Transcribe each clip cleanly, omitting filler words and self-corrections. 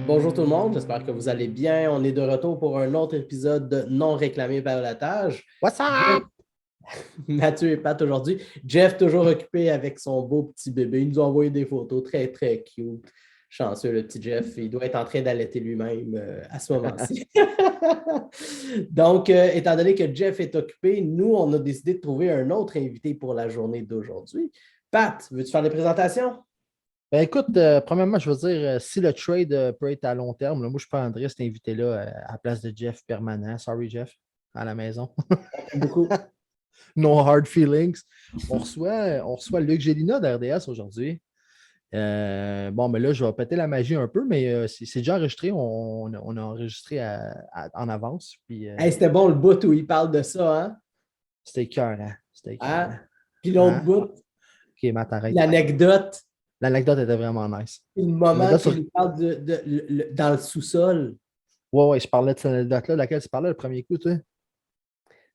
Bonjour tout le monde, j'espère que vous allez bien. On est de retour pour un autre épisode de Non réclamé balotage. What's Jeff, up? Mathieu et Pat aujourd'hui. Jeff toujours occupé avec son beau petit bébé. Il nous a envoyé des photos très très cute. Chanceux le petit Jeff, il doit être en train d'allaiter lui-même à ce moment-ci. Donc, étant donné que Jeff est occupé, nous, on a décidé de trouver un autre invité pour la journée d'aujourd'hui. Pat, veux-tu faire des présentations? Ben écoute, premièrement, je veux dire, si le trade peut être à long terme, là, moi je prendrais cet invité-là à la place de Jeff permanent. Sorry, Jeff, à la maison. Beaucoup. No hard feelings. On reçoit Luc Gélina d'RDS aujourd'hui. Bon, mais là, je vais péter la magie un peu, mais c'est déjà enregistré. On a enregistré en avance. Puis Hey, c'était bon le bout où il parle de ça, hein? c'était écœurant. C'était Hein? écœurant. Puis l'autre Hein? bout, Ok, Matt, arrête. l'anecdote, L'anecdote était vraiment nice. le moment L'anecdote qu'il sur. nous parle dans le sous-sol. Ouais, ouais, je parlais de cette anecdote-là. Laquelle tu parlais le premier coup, toi?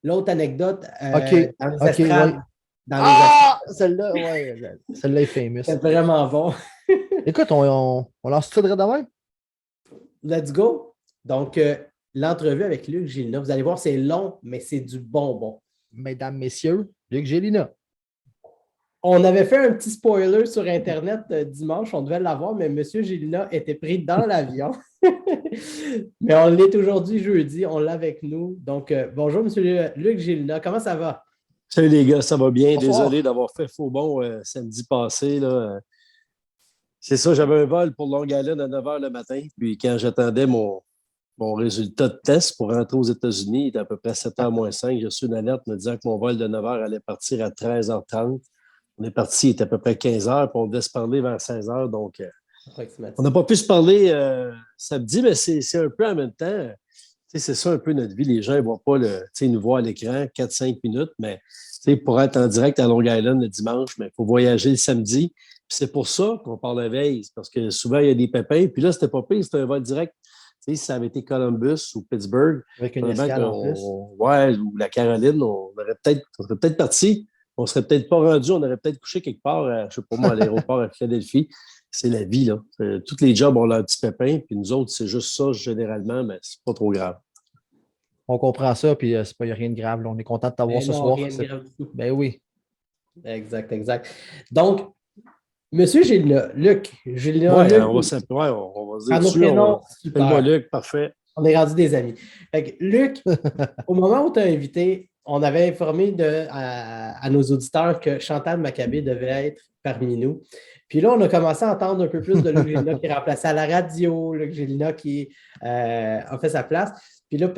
L'autre anecdote, OK, dans les OK, ouais. estrades. Dans les estrades. Ah! Celle-là, ouais, celle-là est famous. C'est vraiment bon. Écoute, on lance ça de demain? Let's go. Donc, l'entrevue avec Luc Gilna, vous allez voir, c'est long, mais c'est du bonbon. Mesdames, messieurs, Luc Gélina. On avait fait un petit spoiler sur Internet dimanche, on devait l'avoir, mais M. Gilina était pris dans l'avion. Mais on l'est aujourd'hui, jeudi, on l'a avec nous. Donc, bonjour, M. Luc Gilina, comment ça va? Salut les gars, ça va bien? Désolé Bonsoir. d'avoir fait faux bond samedi passé, là. C'est ça, j'avais un vol pour Long Island à 9 h le matin. Puis quand j'attendais mon résultat de test pour rentrer aux États-Unis, il était à peu près 7 h moins 5. J'ai reçu une alerte me disant que mon vol de 9 h allait partir à 13 h 30. On est parti, il était à peu près 15 h, puis on devait se parler vers 16 h. Donc, on n'a pas pu se parler samedi, mais c'est un peu en même temps. C'est ça un peu notre vie. Les gens ne voient pas ils nous voient à l'écran 4-5 minutes, mais pour être en direct à Long Island le dimanche, mais il faut voyager le samedi. Puis c'est pour ça qu'on parle la veille, parce que souvent, il y a des pépins. Puis là, c'était pas pire, c'était un vol direct. Si ça avait été Columbus ou Pittsburgh, Avec une probablement escale en plus. ouais, ou la Caroline, on serait peut-être parti. On serait peut-être pas rendu, on aurait peut-être couché quelque part, je sais pas moi, à l'aéroport à Philadelphie. C'est la vie, là. Tous les jobs ont leur petit pépin, puis nous autres, c'est juste ça généralement, mais c'est pas trop grave. On comprend ça, puis c'est pas y a rien de grave, là. On est content de t'avoir Mais ce non, soir. rien de grave du tout. Ben oui. Exact, exact. Donc, Monsieur Gilina, Luc, Gilina, Ouais, Luc, on va se dire par nos dessus. prénoms, Appelle-moi super. Luc, parfait. On est rendu des amis. Fait que, Luc, au moment où tu as invité, on avait informé à nos auditeurs que Chantal Maccabé devait être parmi nous. Puis là, on a commencé à entendre un peu plus de Luc Gélina qui est remplacé à la radio, Luc Gélina qui a fait sa place. Puis là,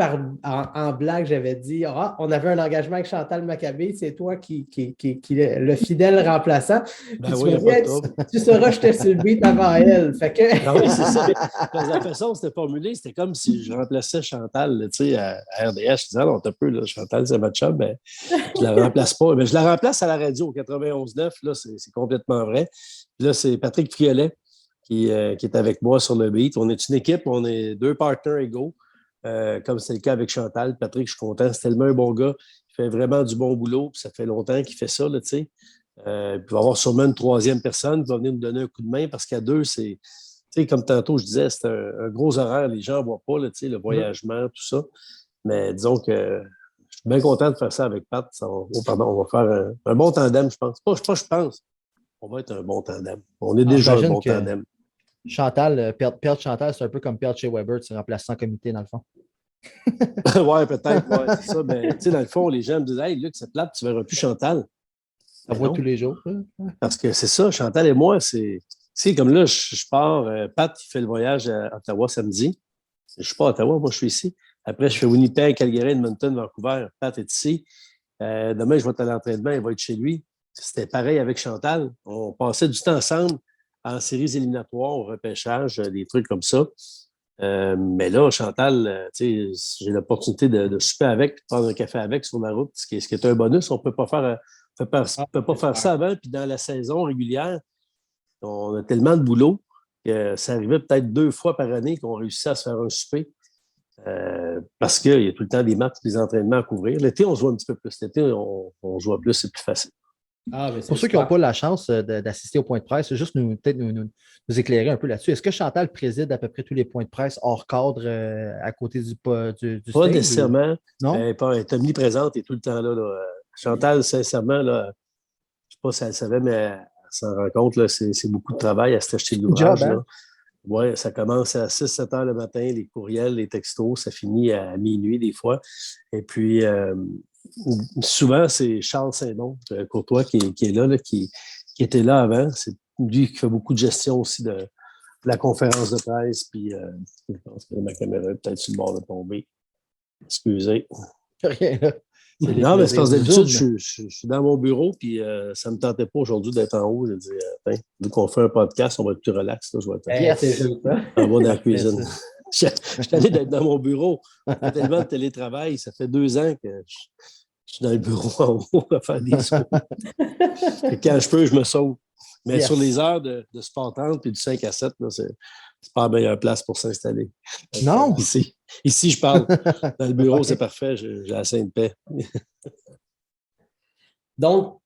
en blague, j'avais dit ah, on avait un engagement avec Chantal Maccabé, c'est toi qui est le fidèle remplaçant. Puis Ben tu oui, il m'as n'y a dit pas de hey, trouble. tu sauras, j'étais sur le beat avant elle. Fait que. Ben oui, c'est ça. La façon dont c'était formulé, c'était comme si je remplaçais Chantal tu sais, à RDS. Je disais, ah, non, t'as peu, là, Chantal, c'est ma chum, ben, je la remplace pas. Mais je la remplace à la radio au 91.9, là, c'est complètement vrai. Puis là, c'est Patrick Friolet qui est avec moi sur le beat. On est une équipe, on est deux partenaires égaux, comme c'est le cas avec Chantal. Patrick, je suis content, c'est tellement un bon gars. Il fait vraiment du bon boulot, puis ça fait longtemps qu'il fait ça, là, tu sais. Puis il va y avoir sûrement une troisième personne qui va venir nous donner un coup de main parce qu'à deux, c'est, tu sais, comme tantôt je disais, c'est un gros horaire. Les gens ne voient pas, là, tu sais, le voyagement, tout ça. Mais disons que je suis bien content de faire ça avec Pat. On va faire un bon tandem, je pense. Je pense. On va être un bon tandem. On est Alors, déjà un j'imagine bon que tandem. Chantal, perdre Chantal, c'est un peu comme perdre chez Weber, tu remplaces sans comité, dans le fond. Ouais, peut-être, ouais, c'est ça. Mais tu sais, dans le fond, les gens me disent, hey, Luc, c'est plate, tu ne verras plus Chantal. Ça Mais voit tous non, les jours. Hein? parce que c'est ça, Chantal et moi, c'est. Tu sais, comme là, je pars, Pat, qui fait le voyage à Ottawa samedi. Je ne suis pas à Ottawa, moi, je suis ici. Après, je fais Winnipeg, Calgary, Edmonton, Vancouver. Pat est ici. Demain, je vais être à l'entraînement, il va être chez lui. C'était pareil avec Chantal. On passait du temps ensemble en séries éliminatoires, au repêchage, des trucs comme ça. Mais là, Chantal, tu sais, j'ai l'opportunité de souper avec, de prendre un café avec sur la route, ce qui est un bonus. On ne peut pas faire, Ah, peut pas c'est faire super. ça avant. Puis dans la saison régulière, on a tellement de boulot que ça arrivait peut-être 2 fois par année qu'on réussissait à se faire un souper. Parce qu'il y a tout le temps des matchs, des entraînements à couvrir. L'été, on se voit un petit peu plus. L'été, on se voit plus, c'est plus facile. Ah, mais c'est Pour ceux qui n'ont super. pas la chance d'assister au point de presse, juste peut-être nous éclairer un peu là-dessus. Est-ce que Chantal préside à peu près tous les poinns de presse hors cadre à côté du Pas stage? Ou... nécessairement. Non? Elle est omniprésente et tout le temps là. Chantal, sincèrement, là, je ne sais pas si elle le savait, mais elle s'en rend compte, là, c'est beaucoup de travail à s'acheter de Job, l'ouvrage. hein? Oui, ça commence à 6-7 heures le matin, les courriels, les textos, ça finit à minuit des fois. Et puis, souvent, c'est Charles Saint-Don, Courtois, qui est là, qui était là avant. C'est lui qui fait beaucoup de gestion aussi de la conférence de presse. Puis, je pense que ma caméra est peut-être sur le bord de tomber. Excusez. Rien là. C'est les Non, mais c'est plaisirs parce que du d'habitude, Zoom. je suis dans mon bureau, puis ça ne me tentait pas aujourd'hui d'être en haut. J'ai dit, vu qu'on fait un podcast, on va être plus relax. Là, je vais être C'est Yes! juste ça. en bas dans la Parfait, cuisine. ça. Je suis allé d'être dans mon bureau. Il y a tellement de télétravail. Ça fait 2 ans que je suis dans le bureau en haut à faire des sauts. Et quand je peux, je me sauve. Mais sur les Yes! heures de Sport 30 et du 5 à 7, là, c'est pas la meilleure place pour s'installer. Non! Ici, je parle. Dans le bureau, c'est Ouais. parfait. J'ai assez de paix. Donc,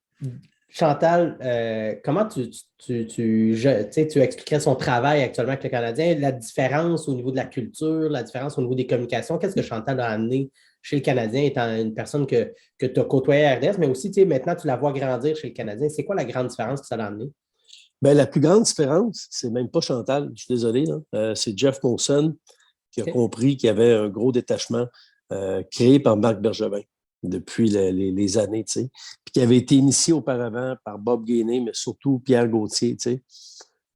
Chantal, comment tu expliquerais son travail actuellement avec le Canadien, la différence au niveau de la culture, la différence au niveau des communications? Qu'est-ce que Chantal a amené chez le Canadien, étant une personne que tu as côtoyée à RDS, mais aussi, maintenant, tu la vois grandir chez le Canadien. C'est quoi la grande différence que ça a amené? Ben, la plus grande différence, c'est même pas Chantal, je suis désolé, là. C'est Jeff Molson qui a OK. compris qu'il y avait un gros détachement créé par Marc Bergevin depuis les années, tu sais, puis qui avait été initié auparavant par Bob Gainey, mais surtout Pierre Gauthier, tu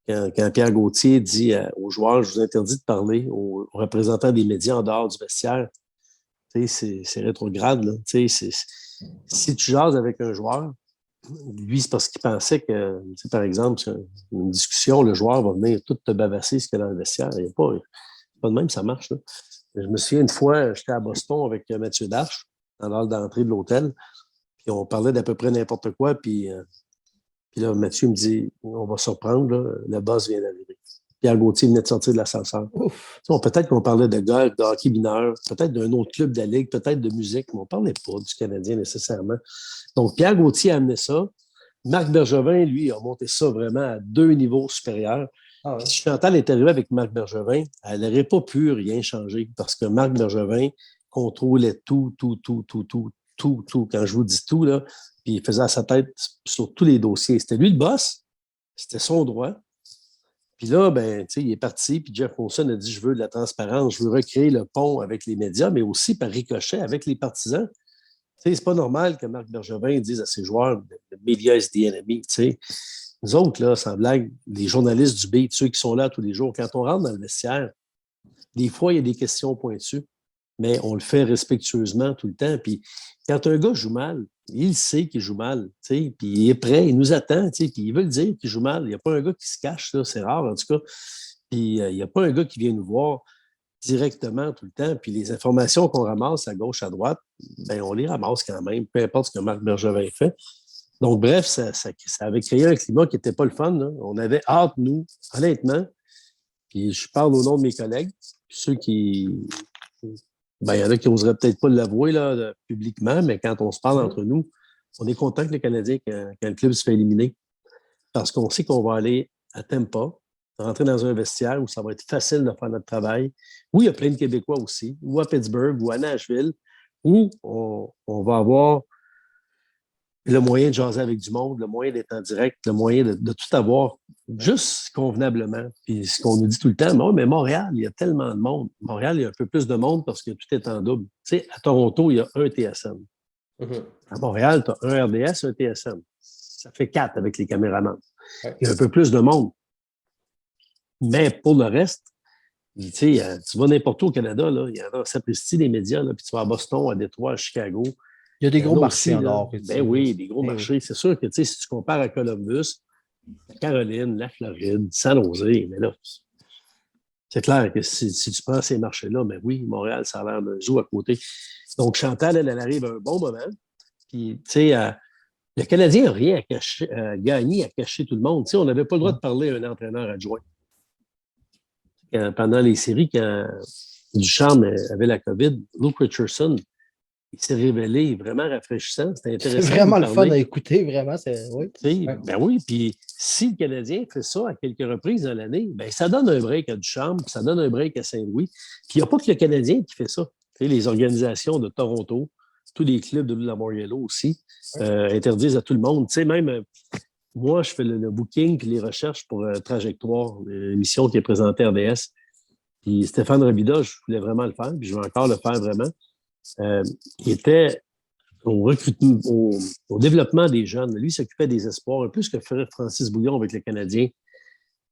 sais. Quand Pierre Gauthier dit aux joueurs, je vous interdis de parler aux représentants des médias en dehors du vestiaire, tu sais, c'est rétrograde, là. Tu sais, si tu jases avec un joueur, lui, c'est parce qu'il pensait que, tu sais, par exemple, sur une discussion, le joueur va venir tout te bavasser ce qu'il y a dans le vestiaire. Il n'y a pas de même, ça marche, là. Je me souviens une fois, j'étais à Boston avec Mathieu Darche, dans l'heure d'entrée de l'hôtel, puis on parlait d'à peu près n'importe quoi, puis là, Mathieu me dit, on va surprendre, là, le boss vient d'arriver. Pierre Gauthier venait de sortir de l'ascenseur. Ouf! Peut-être qu'on parlait de golf, de hockey mineur, peut-être d'un autre club de la Ligue, peut-être de musique, mais on ne parlait pas du Canadien nécessairement. Donc, Pierre Gauthier a amené ça. Marc Bergevin, lui, a monté ça vraiment à 2 niveaux supérieurs. Ah ouais. Si Chantal est arrivée avec Marc Bergevin, elle n'aurait pas pu rien changer parce que Marc Bergevin contrôlait tout, tout, tout, tout, tout, tout, tout. Quand je vous dis tout, là, puis il faisait à sa tête sur tous les dossiers. C'était lui le boss, c'était son droit. Puis là, ben, il est parti, puis Jeff Molson a dit, je veux de la transparence, je veux recréer le pont avec les médias, mais aussi par ricochet avec les partisans. C'est pas normal que Marc Bergevin dise à ses joueurs, le média is the enemy. T'sais. Nous autres, là, sans blague, les journalistes du beat, ceux qui sont là tous les jours, quand on rentre dans le vestiaire, des fois, il y a des questions pointues, mais on le fait respectueusement tout le temps. Puis quand un gars joue mal, il sait qu'il joue mal, puis il est prêt, il nous attend, puis il veut le dire qu'il joue mal. Il n'y a pas un gars qui se cache, là, c'est rare en tout cas. Puis il n'y a pas un gars qui vient nous voir directement tout le temps. Puis les informations qu'on ramasse à gauche, à droite, ben on les ramasse quand même, peu importe ce que Marc Bergevin fait. Donc, bref, ça avait créé un climat qui n'était pas le fun, là. On avait hâte, nous, honnêtement. Puis je parle au nom de mes collègues, puis ceux qui. Ben, il y en a qui n'oseraient peut-être pas l'avouer là, publiquement, mais quand on se parle entre nous, on est content que le Canadien, quand le club se fait éliminer, parce qu'on sait qu'on va aller à Tampa, rentrer dans un vestiaire où ça va être facile de faire notre travail, où il y a plein de Québécois aussi, ou à Pittsburgh, ou à Nashville, où on va avoir le moyen de jaser avec du monde, le moyen d'être en direct, le moyen de tout avoir juste convenablement. Puis ce qu'on nous dit tout le temps, mais Montréal, il y a tellement de monde. Montréal, il y a un peu plus de monde parce que tout est en double. Tu sais, à Toronto, il y a un TSM. Mhm. À Montréal, tu as un RDS, un TSM. Ça fait 4 avec les caméramans. Ouais. Il y a un peu plus de monde. Mais pour le reste, tu sais, tu vas n'importe où au Canada, là, il y en a, ça sapristi des médias, là, puis tu vas à Boston, à Détroit, à Chicago. Il y a des Il y en gros a marchés aussi, en là. dehors. Ben oui, des gros marchés. C'est sûr que, tu sais, si tu compares à Columbus, la Caroline, la Floride, San Jose, mais là, c'est clair que si tu prends ces marchés-là, ben oui, Montréal, ça a l'air d'un zoo à côté. Donc, Chantal, elle arrive à un bon moment. Puis, tu sais, le Canadien n'a rien à gagner, à cacher tout le monde. Tu sais, on n'avait pas le droit de parler à un entraîneur adjoint. Pendant les séries, quand Ducharme avait la COVID, Luke Richardson, il s'est révélé vraiment rafraîchissant. C'était C'est intéressant. vraiment le fun à écouter, vraiment. Oui. Ben oui, puis si le Canadien fait ça à quelques reprises dans l'année, ben ça donne un break à Duchamp, puis ça donne un break à Saint-Louis. Puis il n'y a pas que le Canadien qui fait ça. Les organisations de Toronto, tous les clubs de Lamoriello aussi, interdisent à tout le monde. Même moi, je fais le booking puis les recherches pour Trajectoire, l'émission qui est présentée à RDS. Puis Stéphane Robida, je voulais vraiment le faire, puis je vais encore le faire vraiment. Il était au développement des jeunes. Lui, il s'occupait des espoirs, un peu ce que ferait Francis Bouillon avec les Canadiens.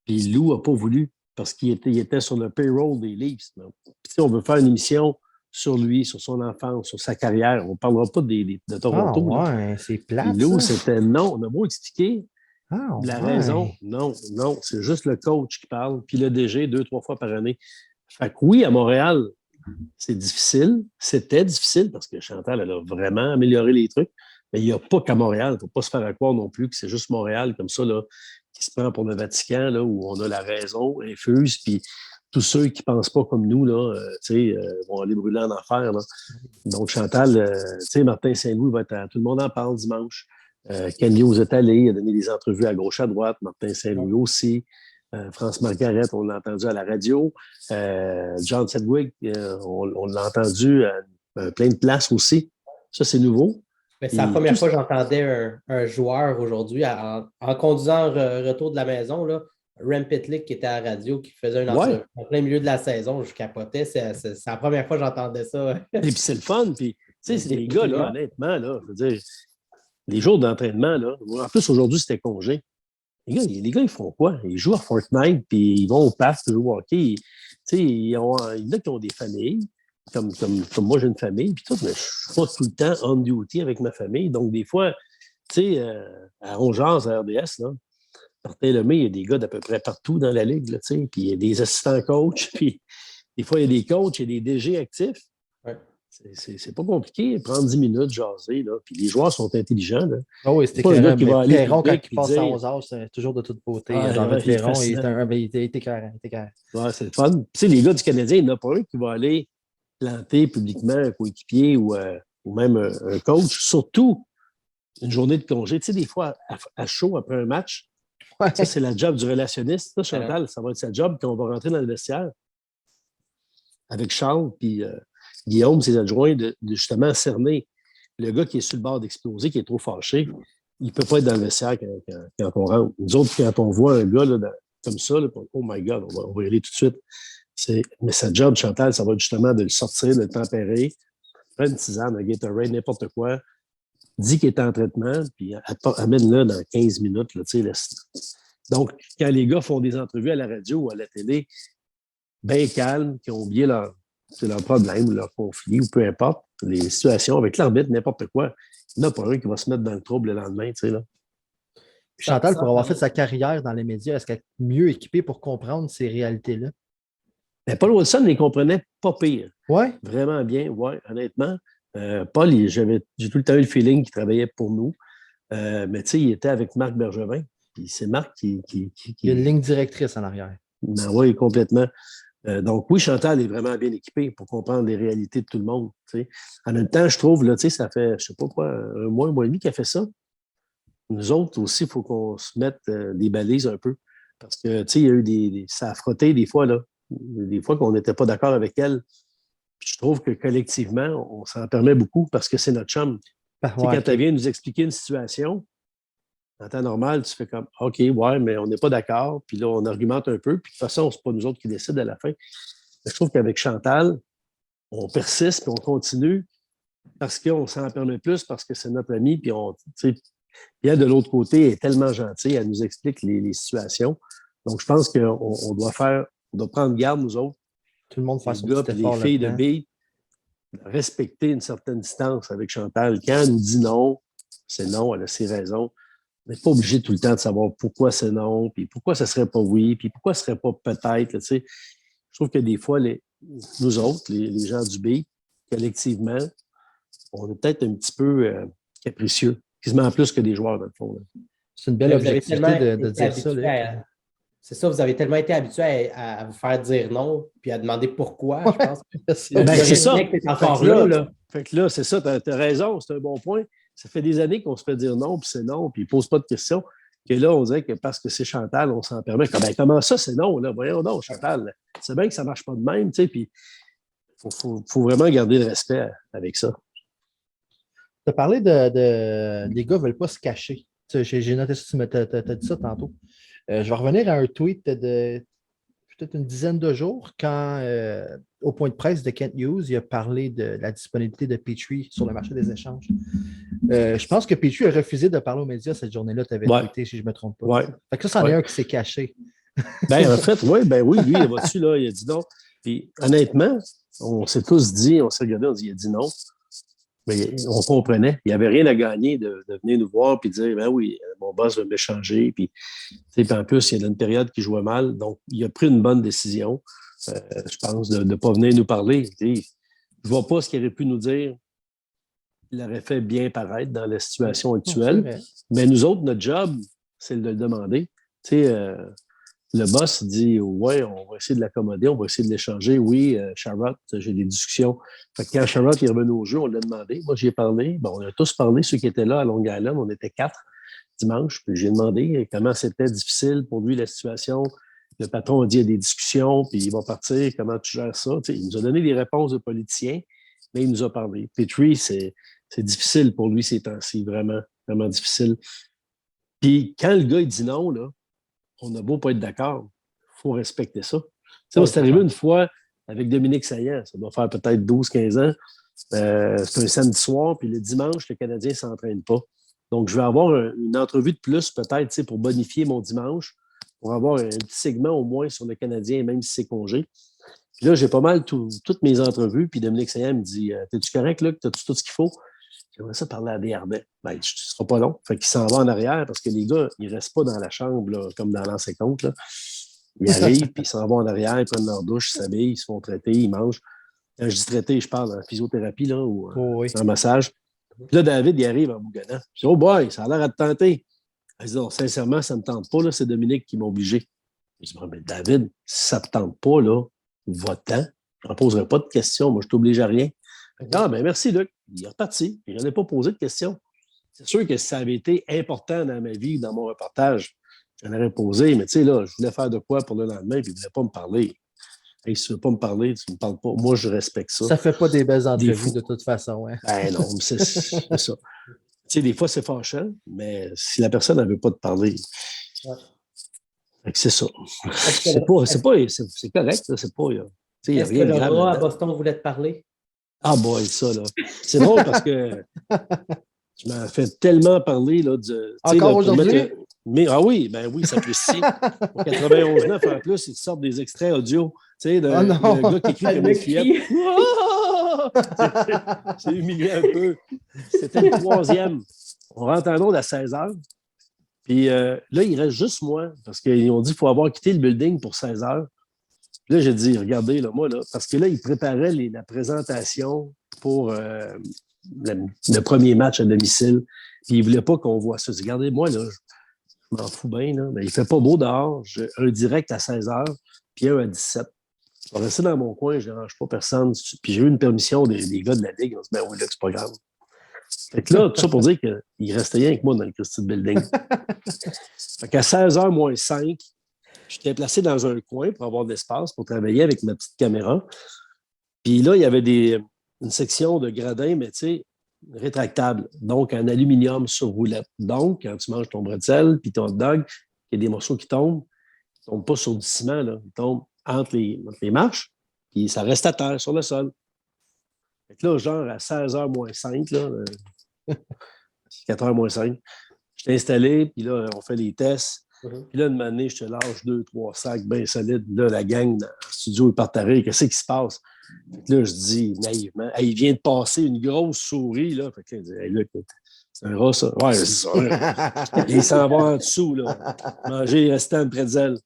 Puis Lou n'a pas voulu parce qu'il était sur le payroll des Leafs. Puis, on veut faire une émission sur lui, sur son enfance, sur sa carrière. On ne parlera pas de Toronto. C'est plate. Lou, c'était non. On a beau expliquer la raison. Non, c'est juste le coach qui parle, puis le DG 2-3 fois par année. Fait que oui, à Montréal, c'est difficile. C'était difficile parce que Chantal, elle a vraiment amélioré les trucs. Mais il n'y a pas qu'à Montréal. Il ne faut pas se faire croire non plus que c'est juste Montréal comme ça, là, qui se prend pour le Vatican, là, où on a la raison infuse. Puis tous ceux qui ne pensent pas comme nous, là, vont aller brûler en enfer. Là. Donc, Chantal, Martin Saint-Louis va être à... Tout le monde en parle dimanche. Ken Hughes est allé, il a donné des entrevues à gauche, à droite. Martin Saint-Louis aussi. France Margaret, on l'a entendu à la radio. John Sedgwick, on l'a entendu à plein de places aussi. Ça, c'est nouveau. Mais c'est la première fois que j'entendais un joueur aujourd'hui en conduisant retour de la maison, là, Rem Pitlick qui était à la radio, qui faisait une entrevue en plein milieu de la saison. Je capotais. C'est la première fois que j'entendais ça. Et puis c'est le fun. Puis, c'est les gars, là, honnêtement, là, je veux dire, les jours d'entraînement, là, en plus, aujourd'hui, c'était congé. Les gars, ils font quoi? Ils jouent à Fortnite, puis ils vont au parc, ils jouent au hockey. Il y en a qui ont des familles, comme moi, j'ai une famille, puis tout, mais je ne suis pas tout le temps on duty avec ma famille. Donc, des fois, à Ongeance, à RDS, là, Martin Lemay, il y a des gars d'à peu près partout dans la ligue, là, puis il y a des assistants coachs, puis des fois, il y a des coachs, il y a des DG actifs. Ouais. C'est pas compliqué, prendre 10 minutes, jaser, là. Puis les joueurs sont intelligents, là. Oh oui, c'était clair. Perron, quand il passe à 11 heures, c'est toujours de toute beauté. Perron, il était carré. Ouais, c'est le fun. Tu les gars du Canadien, il n'y en a pas un qui va aller planter publiquement un coéquipier ou même un coach, surtout une journée de congé. Tu sais, des fois, à chaud, après un match, ça, c'est la job du relationniste. Ça, Chantal, ça va être sa job quand on va rentrer dans le vestiaire avec Charles, puis Guillaume, ses adjoints, de justement cerner le gars qui est sur le bord d'exploser, qui est trop fâché. Il ne peut pas être dans le vestiaire quand on rentre. Nous autres, quand on voit un gars là, comme ça, là, oh my God, on va y aller tout de suite. Mais sa job, Chantal, ça va être justement de le sortir, de le tempérer, prendre une tisane, un Gatorade, n'importe quoi, dit qu'il est en traitement, puis amène-le dans 15 minutes. Là, donc, quand les gars font des entrevues à la radio ou à la télé, bien calmes, qui ont oublié leur problème ou leur conflit, ou peu importe, les situations avec l'arbitre, n'importe quoi, il n'y en a pas un qui va se mettre dans le trouble le lendemain, tu sais, là. Chantal, pour avoir fait sa carrière dans les médias, est-ce qu'elle est mieux équipée pour comprendre ces réalités-là? Mais Paul Wilson les comprenait pas pire. Oui? Vraiment bien, oui, honnêtement. Paul, j'ai tout le temps eu le feeling qu'il travaillait pour nous. Mais tu sais, il était avec Marc Bergevin. Puis c'est Marc qui... Il y a une ligne directrice en arrière. Ben oui, complètement. Donc oui, Chantal est vraiment bien équipée pour comprendre les réalités de tout le monde. T'sais. En même temps, je trouve, là, ça fait, je ne sais pas quoi, un mois et demi qu'elle fait ça. Nous autres aussi, il faut qu'on se mette des balises un peu. Parce que, il y a eu ça a frotté des fois, là. Des fois qu'on n'était pas d'accord avec elle. Puis je trouve que collectivement, on s'en permet beaucoup parce que c'est notre chum. Quand elle vient nous expliquer une situation, en temps normal, tu fais comme OK, ouais, mais on n'est pas d'accord. Puis là, on argumente un peu. Puis de toute façon, ce n'est pas nous autres qui décident à la fin. Mais je trouve qu'avec Chantal, on persiste puis on continue parce qu'on s'en permet plus, parce que c'est notre ami. Puis elle, de l'autre côté, est tellement gentille. Elle nous explique les situations. Donc, je pense qu'on doit prendre garde, nous autres. Tout le monde fasse les gars et les filles de B, respecter une certaine distance avec Chantal. Quand elle nous dit non, c'est non, elle a ses raisons. On n'est pas obligé tout le temps de savoir pourquoi c'est non, puis pourquoi ça ne serait pas oui, puis pourquoi ce ne serait pas peut-être. Là, je trouve que des fois, nous autres, les gens du B, collectivement, on est peut-être un petit peu capricieux, quasiment plus que des joueurs, dans le fond. Là. C'est une belle objectivité de dire ça. C'est ça, vous avez tellement été habitué à vous faire dire non, puis à demander pourquoi, je pense. C'est ça. Encore là. Fait que là, c'est ça, tu as raison, c'est un bon point. Ça fait des années qu'on se fait dire non, puis c'est non, puis il ne pose pas de questions. Que là, on dirait que parce que c'est Chantal, on s'en permet. Comment ça, c'est non, là? Voyons donc, Chantal. C'est bien que ça ne marche pas de même, tu sais, puis il faut vraiment garder le respect avec ça. Tu as parlé les gars ne veulent pas se cacher. J'ai noté ça, tu as dit ça tantôt. Je vais revenir à un tweet de peut-être une dizaine de jours, quand, au point de presse de Kent Hughes, il a parlé de la disponibilité de Petrie sur le marché des échanges. Je pense que Petrie a refusé de parler aux médias cette journée-là, tu avais tweeté, si je ne me trompe pas. Ouais. Fait que ça, c'en est un qui s'est caché. En fait, oui, lui, il va dessus, là, il a dit non. Puis honnêtement, on s'est tous dit, on s'est regardé, il a dit non. Mais on comprenait. Il n'y avait rien à gagner de venir nous voir et de dire, ben oui, mon boss veut m'échanger. Puis en plus, il y a une période qui jouait mal. Donc, il a pris une bonne décision, je pense, de ne pas venir nous parler. Je ne vois pas ce qu'il aurait pu nous dire. Il aurait fait bien paraître dans la situation actuelle. Mais nous autres, notre job, c'est de le demander. Le boss dit, ouais, on va essayer de l'accommoder, on va essayer de l'échanger. Oui, Charlotte, j'ai des discussions. Fait que quand Charlotte est revenu au jeu, on l'a demandé. Moi, j'y ai parlé. Bon, on a tous parlé, ceux qui étaient là à Long Island. On était 4 dimanche. Puis j'ai demandé comment c'était difficile pour lui la situation. Le patron a dit, il y a des discussions, puis il va partir. Comment tu gères ça? Il nous a donné des réponses de politiciens, mais il nous a parlé. Petrie, c'est difficile pour lui ces temps-ci, vraiment, vraiment difficile. Puis quand le gars, il dit non, là, on n'a beau pas être d'accord, il faut respecter ça. C'est arrivé une fois avec Dominique Saillant, ça doit faire peut-être 12-15 ans. C'est un samedi soir, puis le dimanche, le Canadien ne s'entraîne pas. Donc, je vais avoir une entrevue de plus, peut-être, pour bonifier mon dimanche, pour avoir un petit segment au moins sur le Canadien, même si c'est congé. Puis là, j'ai pas mal toutes mes entrevues, puis Dominique Saillant me dit, t'es-tu correct, là, que t'as-tu tout ce qu'il faut? J'aimerais ça parler à Desjardins. Ben, ce ne sera pas long. Fait qu'il s'en va en arrière parce que les gars, ils ne restent pas dans la chambre là, comme dans l'ancien compte. Là. Ils arrivent, puis ils s'en vont en arrière, ils prennent leur douche, ils s'habillent, ils se font traiter, ils mangent. Quand je dis traiter, je parle en physiothérapie là, ou en massage. Puis là, David, il arrive en bougonnant. Je dis, oh boy, ça a l'air à te tenter. Il dit, non, sincèrement, ça ne me tente pas, là, c'est Dominique qui m'a obligé. Je dis, mais David, si ça ne te tente pas, là, va-t'en. Je ne poserai pas de questions, moi, je ne t'oblige à rien. Ah, ben merci, Luc. Il est reparti. Je n'en ai pas posé de questions. C'est sûr que si ça avait été important dans ma vie, dans mon reportage, j'en aurais posé, mais tu sais, là, je voulais faire de quoi pour le lendemain, puis il ne voulait pas me parler. Hey, si tu ne veux pas me parler, tu ne me parles pas. Moi, je respecte ça. Ça ne fait pas des belles entrevues de toute façon. Hein? Ben non, c'est ça. Tu sais, des fois, c'est fâchant, mais si la personne ne veut pas te parler, c'est ça. C'est correct, là, c'est pas. Est-ce que le roi à Boston voulait te parler? Ah boy, ça, là. C'est drôle parce que tu m'as fait tellement parler, là, encore aujourd'hui? Ah oui, ben oui, ça précise. Au 91.9, en plus, ils sortent des extraits audio. Tu sais, le gars qui écrit comme une fillette. C'est humilié un peu. C'était le 3e. On rentre en onde à 16h. Puis là, il reste juste moi, parce qu'ils ont dit qu'il faut avoir quitté le building pour 16h. Puis là, j'ai dit, regardez, là, moi, là, parce que là, ils préparaient la présentation pour le premier match à domicile. Puis ils ne voulaient pas qu'on voit ça. J'ai dit, regardez, moi, là, je m'en fous bien, là. Mais il ne fait pas beau dehors. J'ai un direct à 16h, puis un à 17h. Je vais rester dans mon coin, je ne dérange pas personne. Puis j'ai eu une permission des gars de la Ligue. On se dit, ben oui, là, c'est pas grave. Fait que là, tout ça pour dire qu'il restait rien que moi dans le Christy Building. Fait qu'à 16h moins 5, j'étais placé dans un coin pour avoir de l'espace pour travailler avec ma petite caméra. Puis là, il y avait une section de gradins, mais tu sais, rétractable. Donc, en aluminium sur roulette. Donc, quand tu manges ton bretzel puis ton hot dog, il y a des morceaux qui tombent. Ils ne tombent pas sur du ciment, là. Ils tombent entre les marches, puis ça reste à terre, sur le sol. Fait que là, genre à 16h moins 5, là, 4h moins 5, je t'ai installé, puis là, on fait les tests. Puis là, une année, je te lâche 2-3 sacs bien solides. Là, la gang dans le studio est partagée. Qu'est-ce qui se passe? Fait que là, je dis naïvement, hey, il vient de passer une grosse souris. Là. Fait que là, il dit, hey, là, c'est un rat, ça. Ouais, c'est ça. Il s'en va en dessous, là. Manger les restants de pretzel.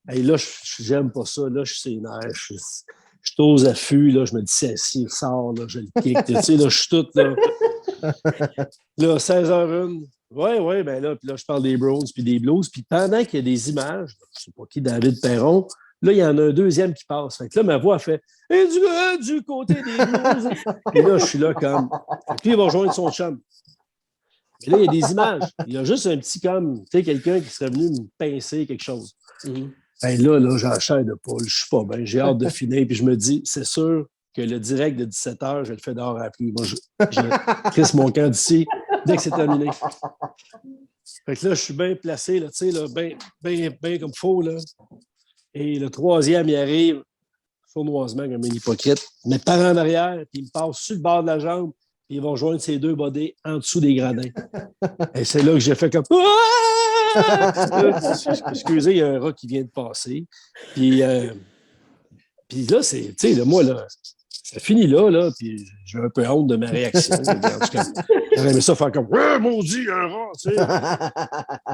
Hey, là, j'aime pas ça. Là, je suis sénère. Je suis aux affûts. Là, je me dis, si il sort, là, je le kick. Tu sais, là, je suis tout, là. Là, 16h01. Oui, ben là, puis là, je parle des Browns puis des Blues. Puis pendant qu'il y a des images, je ne sais pas qui, David Perron, Là, il y en a un deuxième qui passe. Fait que là, ma voix fait « Et du côté des Blues! » Et là, je suis là comme... Puis il va rejoindre son chum. Et là, il y a des images. Il y a juste un petit comme, tu sais, quelqu'un qui serait venu me pincer quelque chose. Et là, j'ai la chair de poule. Je suis pas bien. J'ai hâte de finir. Puis je me dis, c'est sûr que le direct de 17h, je le fais dehors à la pluie. Moi, je crisse mon camp d'ici dès que c'est terminé. Fait que là, je suis bien placé, là, tu sais, là, bien comme faux, là. Et le troisième, il arrive sournoisement comme un hypocrite, mais par en arrière, puis il me passe sur le bord de la jambe, puis il va rejoindre ses deux bodés en dessous des gradins. Et c'est là que j'ai fait comme... Excusez, il y a un rat qui vient de passer. Puis là, c'est, tu sais, moi, là, ça finit là, puis j'ai un peu honte de ma réaction. J'aurais aimé ça faire comme « Ouais, maudit, un rat! » tu sais.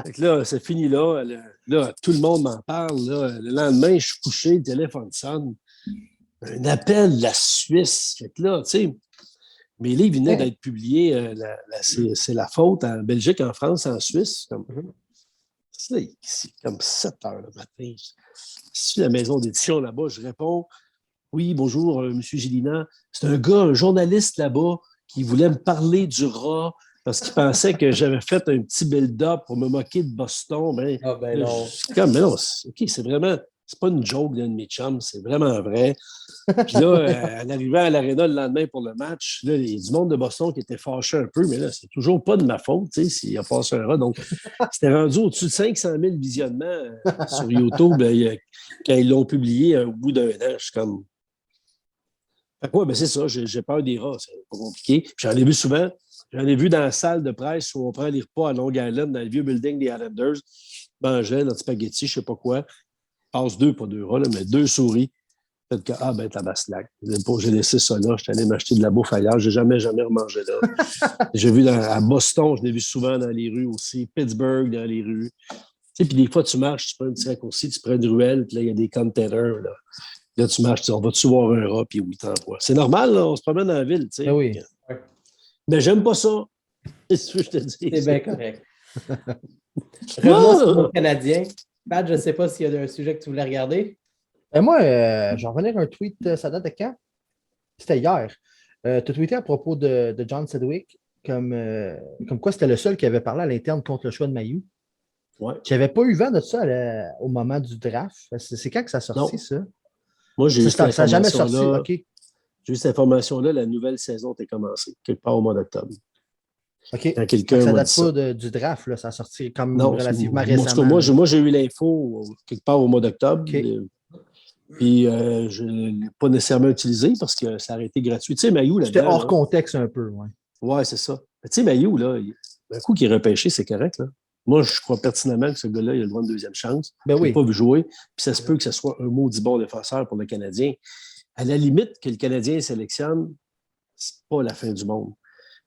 Fait que là, ça finit là. Là, tout le monde m'en parle. Là. Le lendemain, je suis couché, le téléphone sonne. Un appel de la Suisse. Fait que là, tu sais, mes livres venaient d'être publiés. C'est la faute en Belgique, en France, en Suisse. C'est comme 7 heures le matin. Je suis à la maison d'édition là-bas. Je réponds « Oui, bonjour, M. Gélina. C'est un gars, un journaliste là-bas qui voulait me parler du rat parce qu'il pensait que j'avais fait un petit build-up pour me moquer de Boston. Ben, non. Mais non, c'est vraiment... C'est pas une joke d'un de mes chums, c'est vraiment vrai. Puis là, en arrivant à l'aréna le lendemain pour le match, là, il y a du monde de Boston qui était fâché un peu, mais là, c'est toujours pas de ma faute, tu sais, s'il a passé un rat. Donc, c'était rendu au-dessus de 500 000 visionnements sur YouTube quand ils l'ont publié au bout d'un an. Je suis comme... Fait que, ouais, ben c'est ça, j'ai peur des rats, c'est pas compliqué. Puis j'en ai vu souvent. J'en ai vu dans la salle de presse où on prend les repas à Long Island, dans le vieux building des Islanders. Mangeait notre spaghetti, je sais pas quoi. Passe pas deux rats, là, mais deux souris. Fait que, tabaslac. J'ai laissé ça là. J'étais allé m'acheter de la bouffe ailleurs. J'ai jamais remangé là. J'ai vu à Boston, je l'ai vu souvent dans les rues aussi. Pittsburgh, dans les rues. Tu sais, puis des fois, tu marches, tu prends un petit raccourci, tu prends une ruelle, puis là, il y a des containers. Là, tu marches, tu dis, on va-tu voir un rat, puis oui, t'envoies. C'est normal, là, on se promène dans la ville, tu sais. Oui. Mais j'aime pas ça. C'est ce que je te dis. C'est bien correct. Revenons sur nos Canadiens. Pat, je ne sais pas s'il y a un sujet que tu voulais regarder. Moi, je vais revenir à un tweet, ça date de quand? C'était hier. Tu as tweeté à propos de John Sedgwick, comme quoi c'était le seul qui avait parlé à l'interne contre le choix de Mailloux. Ouais. Je n'avais pas eu vent de ça au moment du draft. C'est quand que ça a sorti, ça? Moi, j'ai eu cette ça n'a jamais sorti, OK. J'ai eu cette information-là, la nouvelle saison était commencée, quelque part au mois d'octobre. OK. Quand quelqu'un ça m'a date dit pas ça. du draft, là, ça a sorti comme Non, relativement en tout cas, récemment. moi, j'ai eu l'info quelque part au mois d'octobre. Okay. Puis, je ne l'ai pas nécessairement utilisé parce que ça aurait été gratuit. Tu sais, Mailloux, là-dedans... C'était hors contexte un peu, oui. Oui, c'est ça. Tu sais, Mailloux, là, un coup qui est repêché, c'est correct, là. Moi, je crois pertinemment que ce gars-là, il a le droit de deuxième chance. Ben je ne l'ai pas vu jouer. Puis ça se peut que ce soit un maudit bon défenseur pour le Canadien. À la limite, que le Canadien sélectionne, c'est pas la fin du monde.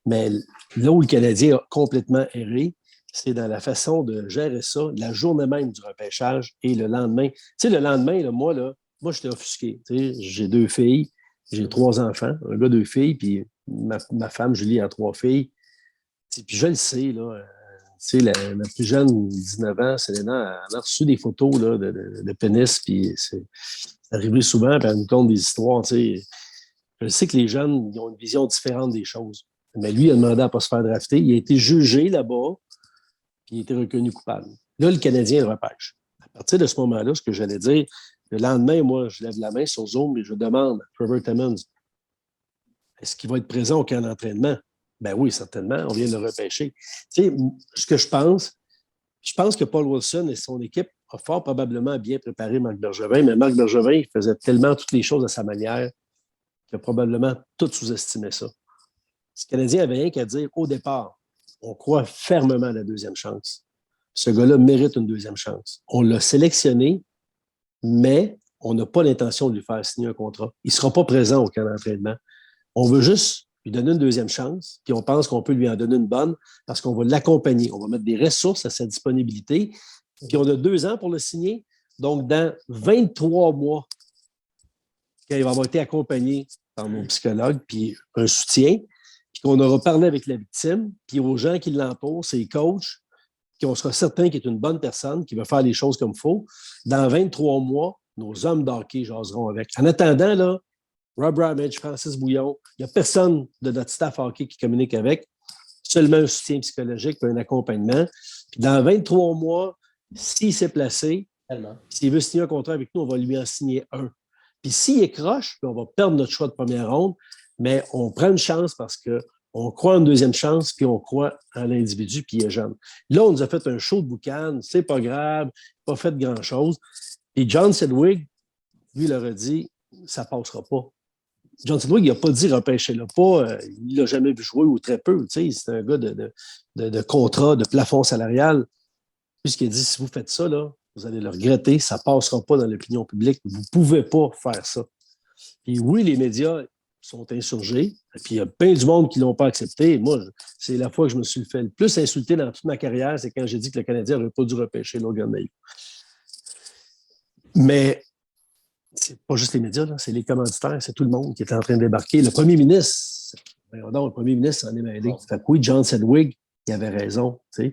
Mais là où le Canadien a complètement erré, c'est dans la façon de gérer ça, la journée même du repêchage et le lendemain. Tu sais, le lendemain, là, moi, j'étais offusqué. Tu sais, j'ai 2 filles, j'ai 3 enfants, un gars, 2 filles, puis ma femme, Julie, a 3 filles. Puis je le sais, là. Tu sais, la plus jeune, 19 ans, Selena, elle a reçu des photos là, de pénis, puis c'est arrivé souvent, puis elle nous conte des histoires. Tu sais. Je sais que les jeunes ils ont une vision différente des choses. Mais lui, il a demandé à ne pas se faire drafter. Il a été jugé là-bas, puis il a été reconnu coupable. Là, le Canadien le repêche. À partir de ce moment-là, ce que j'allais dire, le lendemain, moi, je lève la main sur Zoom et je demande à Trevor Timmons, est-ce qu'il va être présent au camp d'entraînement? Ben oui, certainement, on vient de le repêcher. Tu sais, ce que je pense que Paul Wilson et son équipe ont fort probablement bien préparé Marc Bergevin, mais Marc Bergevin, il faisait tellement toutes les choses à sa manière qu'il a probablement tout sous-estimé ça. Ce Canadien avait rien qu'à dire au départ, on croit fermement à la deuxième chance. Ce gars-là mérite une deuxième chance. On l'a sélectionné, mais on n'a pas l'intention de lui faire signer un contrat. Il ne sera pas présent au camp d'entraînement. On veut juste lui donner une deuxième chance, puis on pense qu'on peut lui en donner une bonne parce qu'on va l'accompagner. On va mettre des ressources à sa disponibilité, puis on a 2 ans pour le signer. Donc, dans 23 mois, quand il va avoir été accompagné par nos psychologues, puis un soutien, puis qu'on aura parlé avec la victime, puis aux gens qui l'entourent, ses coachs, qu'on sera certain qu'il est une bonne personne, qui va faire les choses comme il faut, dans 23 mois, nos hommes d'hockey jaseront avec. En attendant, là, Rob Ramage, Francis Bouillon, il n'y a personne de notre staff hockey qui communique avec, seulement un soutien psychologique et un accompagnement. Puis dans 23 mois, s'il s'est placé, s'il veut signer un contrat avec nous, on va lui en signer un. Puis s'il est croche, puis on va perdre notre choix de première ronde, mais on prend une chance parce qu'on croit en une deuxième chance, puis on croit en l'individu, puis il est jeune. Là, on nous a fait un show de boucan, c'est pas grave, pas fait grand-chose. Puis John Sedgwick, lui, il leur a dit, ça passera pas. John Sedgwick, il n'a pas dit repêchez-le pas, il ne l'a jamais vu jouer ou très peu. C'est un gars de contrat, de plafond salarial. Puisqu'il a dit si vous faites ça, là, vous allez le regretter, ça ne passera pas dans l'opinion publique. Vous ne pouvez pas faire ça. Puis oui, les médias sont insurgés, puis il y a plein du monde qui ne l'ont pas accepté. Moi, c'est la fois que je me suis fait le plus insulter dans toute ma carrière, c'est quand j'ai dit que le Canadien n'aurait pas dû repêcher Logan Mailloux. Mais c'est pas juste les médias, là, c'est les commanditaires, c'est tout le monde qui est en train de débarquer. Le premier ministre, le premier ministre s'en est mêlé. Fait que oui, John Sedgwick, il avait raison. Tu sais.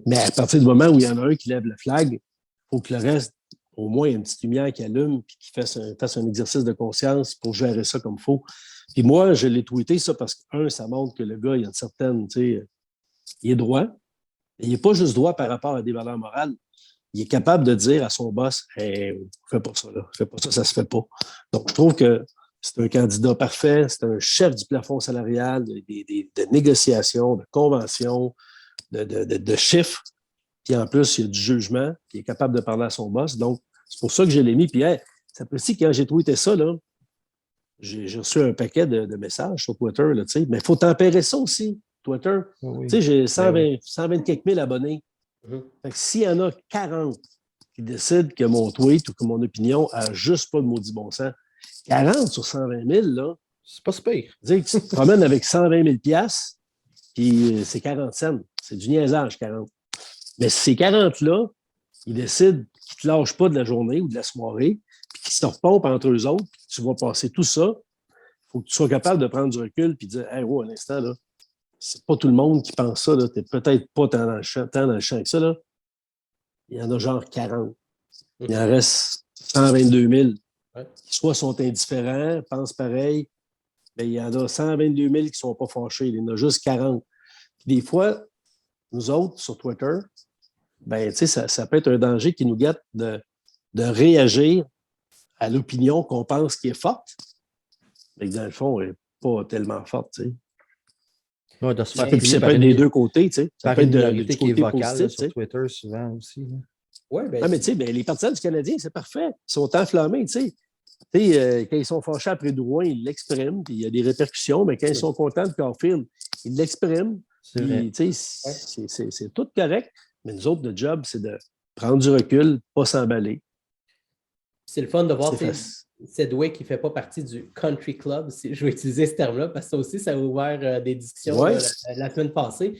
Mais à partir du moment où il y en a un qui lève la flag, il faut que le reste, au moins, il y ait une petite lumière qui allume et qui fasse un exercice de conscience pour gérer ça comme il faut. Puis moi, je l'ai tweeté ça parce que, ça montre que le gars, il a une certaine, tu sais, il est droit. Et il n'est pas juste droit par rapport à des valeurs morales. Il est capable de dire à son boss hey, fais pas ça, là. Fais pas ça, ça se fait pas. Donc, je trouve que c'est un candidat parfait, c'est un chef du plafond salarial, de négociations, de conventions, de chiffres. Puis en plus, il y a du jugement, puis il est capable de parler à son boss. Donc, c'est pour ça que je l'ai mis. Puis, hey, ça peut aussi, quand j'ai tweeté ça, là, j'ai reçu un paquet de messages sur Twitter, là, mais il faut tempérer ça aussi, Twitter. Oui. Tu sais, j'ai 120 quelques mille abonnés. Fait que s'il y en a 40 qui décident que mon tweet ou que mon opinion n'a juste pas de maudit bon sens, 40 sur 120 000, là, c'est pas si pire. Tu te promènes avec 120 000 $, puis c'est 40 cents. C'est du niaisage, 40. Mais ces 40-là, ils décident qu'ils ne te lâchent pas de la journée ou de la soirée, puis qu'ils se repompent entre eux autres, puis tu vas passer tout ça. Il faut que tu sois capable de prendre du recul puis de dire hey, un instant, là, c'est pas tout le monde qui pense ça. Tu n'es peut-être pas tant dans le champ que ça. Là. Il y en a genre 40. Il en reste 122 000 qui soit sont indifférents, pensent pareil. Bien, il y en a 122 000 qui ne sont pas fâchés. Il y en a juste 40. Puis des fois, nous autres, sur Twitter, ben, ça peut être un danger qui nous guette de réagir à l'opinion qu'on pense qui est forte, mais que dans le fond, elle n'est pas tellement forte. Tu sais. Ouais, ça peut être des deux côtés. Tu sais. Ça peut être du côté vocale positif, sur Twitter souvent aussi. Ouais, ben, mais tu sais, les partisans du Canadien, c'est parfait. Ils sont enflammés. Tu sais, quand ils sont fâchés après Drouin, ils l'expriment, puis il y a des répercussions, mais quand ils sont contents de Caulfield, ils l'expriment. C'est tout correct, mais nous autres, notre job, c'est de prendre du recul, pas s'emballer. C'est le fun de voir Sedgwick qui ne fait pas partie du country club, si je vais utiliser ce terme-là, parce que ça aussi, ça a ouvert des discussions la semaine passée.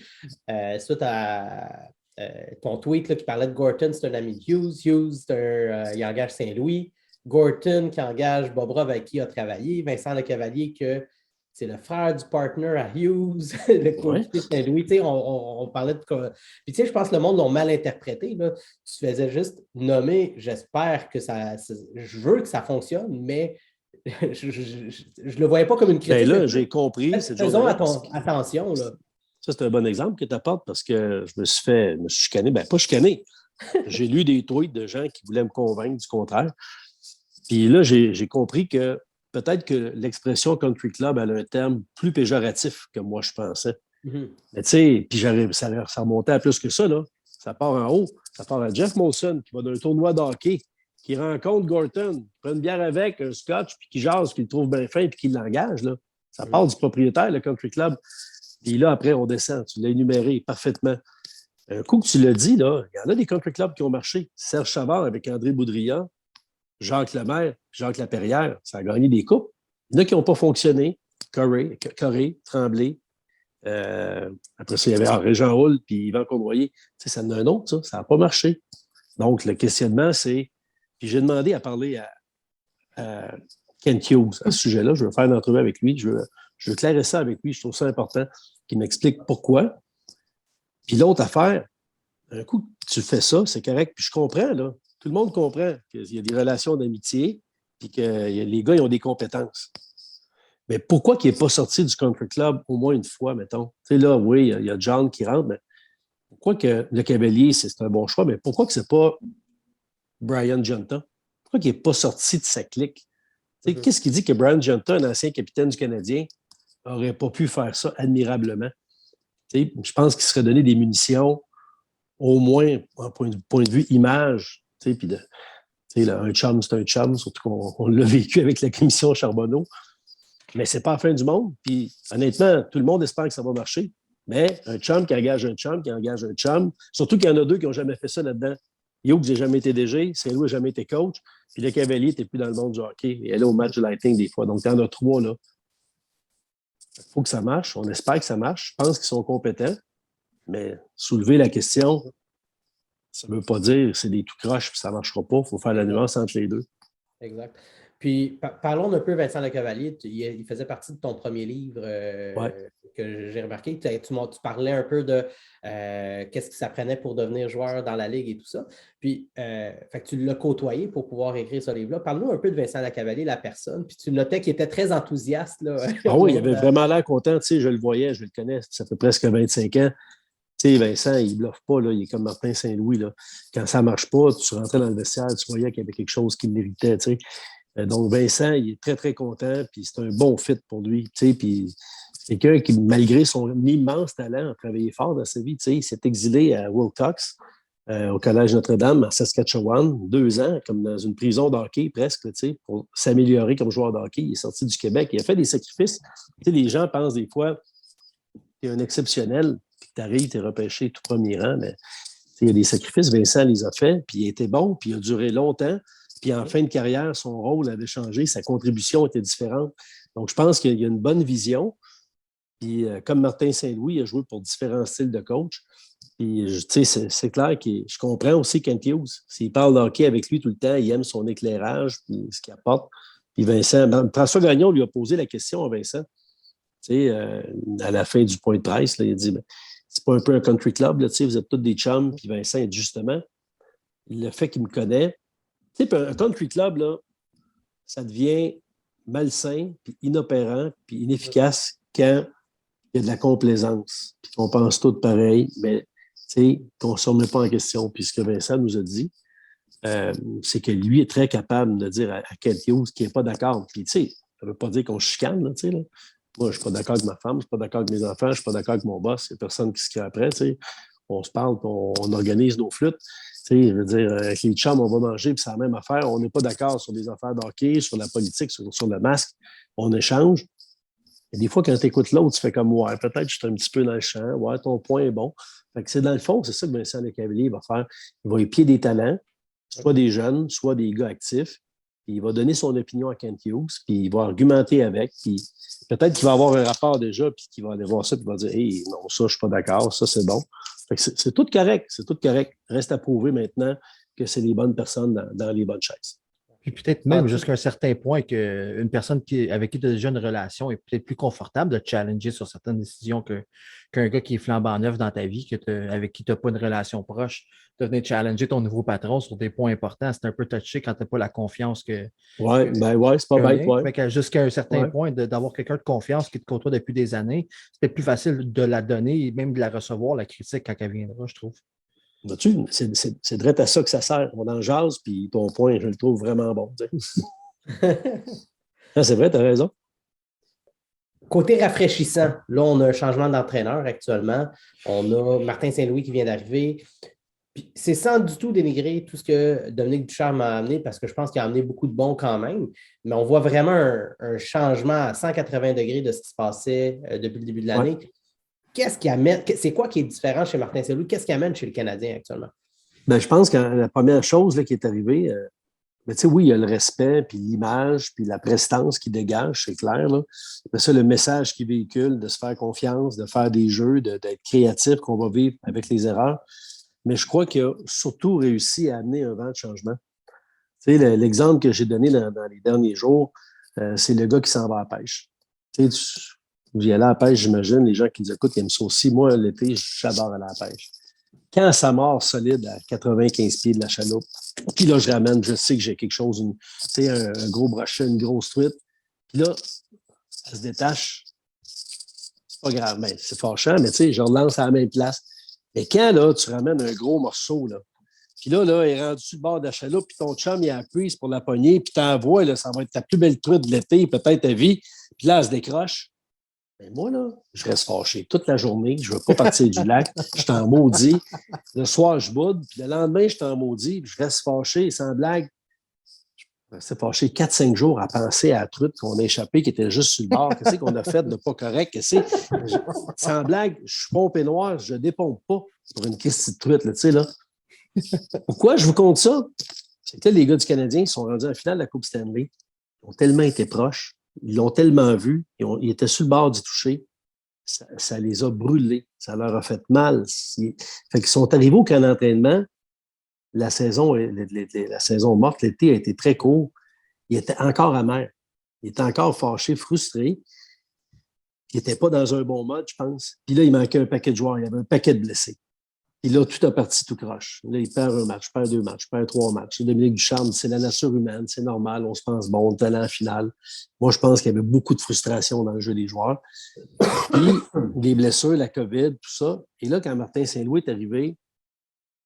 Suite à ton tweet là, qui parlait de Gorton, c'est un ami de Hughes. Hughes, il engage Saint-Louis. Gorton qui engage Bobra avec qui il a travaillé. Vincent Lecavalier, que c'est le frère du partner à Hughes, le coéquipier Saint-Louis. On parlait de... Puis tu sais, je pense que le monde l'a mal interprété. Là. Tu faisais juste nommer, j'espère que ça... Je veux que ça fonctionne, mais je ne le voyais pas comme une critique. Ben là, j'ai compris. Faisons attention. Là. Ça, c'est un bon exemple que tu apportes parce que je me suis chicané. Ben, pas chicané. J'ai lu des tweets de gens qui voulaient me convaincre du contraire. Puis là, j'ai compris que peut-être que l'expression country club elle a un terme plus péjoratif que moi je pensais. Mm-hmm. Mais tu sais, puis ça remontait à plus que ça, là. Ça part en haut. Ça part à Jeff Molson qui va d'un tournoi de hockey, qui rencontre Gorton, prend une bière avec, un scotch, puis qui jase, qui le trouve bien fin, puis qui l'engage. Là. Ça part du propriétaire, le country club. Puis là, après, on descend. Tu l'as énuméré parfaitement. Un coup que tu l'as dit, là, il y en a des country clubs qui ont marché. Serge Chavard avec André Boudrian, Jacques Lemaire, Jacques Laperrière, ça a gagné des coupes. Il y en a qui n'ont pas fonctionné. Corré, Tremblay. Après ça, il y avait Régent Houle puis Yvan Cournoyer. Tu sais, ça en a un autre, ça n'a pas marché. Donc, le questionnement, c'est... Puis j'ai demandé à parler à Kent Hughes à ce sujet-là. Je veux faire une entrevue avec lui. Je veux clairer ça avec lui. Je trouve ça important qu'il m'explique pourquoi. Puis l'autre affaire, un coup que tu fais ça, c'est correct. Puis je comprends, là. tout le monde comprend qu'il y a des relations d'amitié et que les gars, ils ont des compétences. Mais pourquoi qu'il n'est pas sorti du country club au moins une fois, mettons? Tu sais, là, oui, il y a John qui rentre, mais pourquoi que le Cavalier, c'est un bon choix, mais pourquoi que c'est pas Brian Giunta? Pourquoi qu'il n'est pas sorti de sa clique? Qu'est-ce qui dit que Brian Giunta, un ancien capitaine du Canadien, n'aurait pas pu faire ça admirablement? Je pense qu'il serait donné des munitions, au moins, en point de vue image, puis un chum, c'est un chum, surtout qu'on l'a vécu avec la commission Charbonneau. Mais c'est pas la fin du monde. Puis honnêtement, tout le monde espère que ça va marcher. Mais un chum qui engage un chum, qui engage un chum, surtout qu'il y en a deux qui n'ont jamais fait ça là-dedans. Hughes n'a jamais été DG, Saint-Louis n'a jamais été coach, puis le Cavalier n'était plus dans le monde du hockey. Et elle est au match du Lightning des fois. Donc, il y en a trois là. Il faut que ça marche. On espère que ça marche. Je pense qu'ils sont compétents. Mais soulever la question, ça ne veut pas dire que c'est des tout croches puis ça ne marchera pas. Il faut faire la nuance entre les deux. Exact. Puis, parlons un peu, Vincent Lecavalier. Il faisait partie de ton premier livre que j'ai remarqué. Tu parlais un peu de qu'est-ce que ça prenait pour devenir joueur dans la Ligue et tout ça. Puis, fait que tu l'as côtoyé pour pouvoir écrire ce livre-là. Parle-nous un peu de Vincent Lecavalier, la personne. Puis, tu notais qu'il était très enthousiaste. Là, oui, il avait vraiment l'air content. Je le voyais, je le connais. Ça fait presque 25 ans. Vincent, il ne bluffe pas. Là. Il est comme Martin Saint-Louis. Là. Quand ça ne marche pas, tu rentrais dans le vestiaire, tu voyais qu'il y avait quelque chose qui méritait. Donc, Vincent, il est très, très content, puis c'est un bon fit pour lui. Puis c'est quelqu'un qui, malgré son immense talent, a travaillé fort dans sa vie. Il s'est exilé à Wilcox, au Collège Notre-Dame, à Saskatchewan, 2 ans, comme dans une prison de hockey presque, pour s'améliorer comme joueur de hockey. Il est sorti du Québec, il a fait des sacrifices. Les gens pensent des fois que tu es un exceptionnel, puis que tu arrives, tu es repêché tout premier rang, mais il y a des sacrifices. Vincent les a faits, puis il était bon, puis il a duré longtemps. Puis en fin de carrière, son rôle avait changé, sa contribution était différente. Donc, je pense qu'il y a une bonne vision. Puis, comme Martin Saint-Louis, il a joué pour différents styles de coach. Puis, c'est clair que je comprends aussi Kent Hughes. S'il parle de hockey avec lui tout le temps, il aime son éclairage, puis ce qu'il apporte. Puis Vincent, François Gagnon lui a posé la question à Vincent. À la fin du point de presse, là, il a dit c'est pas un peu un country club, là, vous êtes tous des chums. Puis Vincent, justement, le fait qu'il me connaît, un country club, là, ça devient malsain, puis inopérant, puis inefficace quand il y a de la complaisance, puis qu'on pense tous pareil, mais qu'on ne se remet pas en question. Puis ce que Vincent nous a dit, c'est que lui est très capable de dire à Kent Hughes qu'il n'est pas d'accord. Puis ça ne veut pas dire qu'on chicane, là. Moi, je ne suis pas d'accord avec ma femme, je ne suis pas d'accord avec mes enfants, je ne suis pas d'accord avec mon boss, il n'y a personne qui se crie après, on se parle, on organise nos flûtes. Je veux dire, avec les chums, on va manger, puis c'est la même affaire. On n'est pas d'accord sur des affaires d'hockey, sur la politique, sur le masque. On échange. Et des fois, quand tu écoutes l'autre, tu fais comme, ouais, peut-être que je suis un petit peu dans le champ. Ouais, ton point est bon. Fait que c'est dans le fond, c'est ça que Vincent Lecavalier va faire. Il va épier des talents, soit des jeunes, soit des gars actifs. Puis il va donner son opinion à Kent Hughes, puis il va argumenter avec. Puis peut-être qu'il va avoir un rapport déjà, puis qu'il va aller voir ça, puis il va dire, hey, non, ça, je ne suis pas d'accord, ça, c'est bon. C'est tout correct, c'est tout correct. Reste à prouver maintenant que c'est les bonnes personnes dans les bonnes chaises. Puis peut-être même jusqu'à un certain point qu'une personne avec qui tu as déjà une relation est peut-être plus confortable de te challenger sur certaines décisions qu'un gars qui est flambant neuf dans ta vie, avec qui tu n'as pas une relation proche, de venir challenger ton nouveau patron sur des points importants. C'est un peu touché quand tu n'as pas la confiance que. Oui, c'est pas bête. Ouais. Jusqu'à un certain point, d'avoir quelqu'un de confiance qui te côtoie depuis des années, c'est peut-être plus facile de la donner et même de la recevoir, la critique, quand elle viendra, je trouve. C'est direct à ça que ça sert. On en jase, puis ton point, je le trouve vraiment bon. C'est vrai, tu as raison. Côté rafraîchissant, là, on a un changement d'entraîneur actuellement. On a Martin Saint-Louis qui vient d'arriver. Puis c'est sans du tout dénigrer tout ce que Dominique Ducharme a amené, parce que je pense qu'il a amené beaucoup de bons quand même. Mais on voit vraiment un changement à 180 degrés de ce qui se passait depuis le début de l'année. Ouais. Qu'est-ce qui amène, c'est quoi qui est différent chez Martin Saint-Louis? Qu'est-ce qui amène chez le Canadien actuellement? Je pense que la première chose là, qui est arrivée, oui, il y a le respect, puis l'image, puis la prestance qui dégage, c'est clair. Là. Mais ça, le message qu'il véhicule, de se faire confiance, de faire des jeux, d'être créatif, qu'on va vivre avec les erreurs. Mais je crois qu'il a surtout réussi à amener un vent de changement. L'exemple que j'ai donné dans les derniers jours, c'est le gars qui s'en va à la pêche. Vous y allez à la pêche, j'imagine, les gens qui nous écoutent, ils aiment ça aussi. Moi, l'été, j'adore aller à la pêche. Quand ça mord solide à 95 pieds de la chaloupe, Puis là, je ramène, je sais que j'ai quelque chose, un gros brochet, une grosse truite. Puis là, elle se détache. C'est pas grave, mais c'est fâchant, mais tu sais, je relance à la même place. Mais quand, là, tu ramènes un gros morceau, là, puis là, il est rendu sur le bord de la chaloupe, puis ton chum, il appuie pour la poignée, puis t'envoies, là, ça va être ta plus belle truite de l'été, peut-être ta vie. Puis là, elle se décroche. Mais moi, là, je reste fâché toute la journée. Je ne veux pas partir du lac. Je suis en maudit. Le soir, je boude. Puis le lendemain, je suis en maudit. Puis je reste fâché, sans blague. Je restais fâché 4-5 jours à penser à la truite qu'on a échappée, qui était juste sur le bord. Qu'est-ce qu'on a fait de pas correct? Sans blague, je suis pompé noir, je ne dépompe pas pour une question de truite. Là, tu sais, là. Pourquoi je vous compte ça? C'est que les gars du Canadien sont rendus en finale de la Coupe Stanley. Ils ont tellement été proches. Ils l'ont tellement vu. Ils étaient sur le bord du toucher. Ça les a brûlés. Ça leur a fait mal. Fait qu'ils sont arrivés au camp d'entraînement. La saison morte, l'été a été très court. Ils étaient encore amers. Ils étaient encore fâchés, frustrés. Ils n'étaient pas dans un bon mode, je pense. Puis là, il manquait un paquet de joueurs. Il y avait un paquet de blessés. Puis là, tout a parti tout croche. Là, il perd un match, perd 2 matchs, perd 3 matchs. Dominique Ducharme, c'est la nature humaine, c'est normal, on se pense bon, talent final. Moi, je pense qu'il y avait beaucoup de frustration dans le jeu des joueurs. Puis, des blessures, la COVID, tout ça. Et là, quand Martin Saint-Louis est arrivé,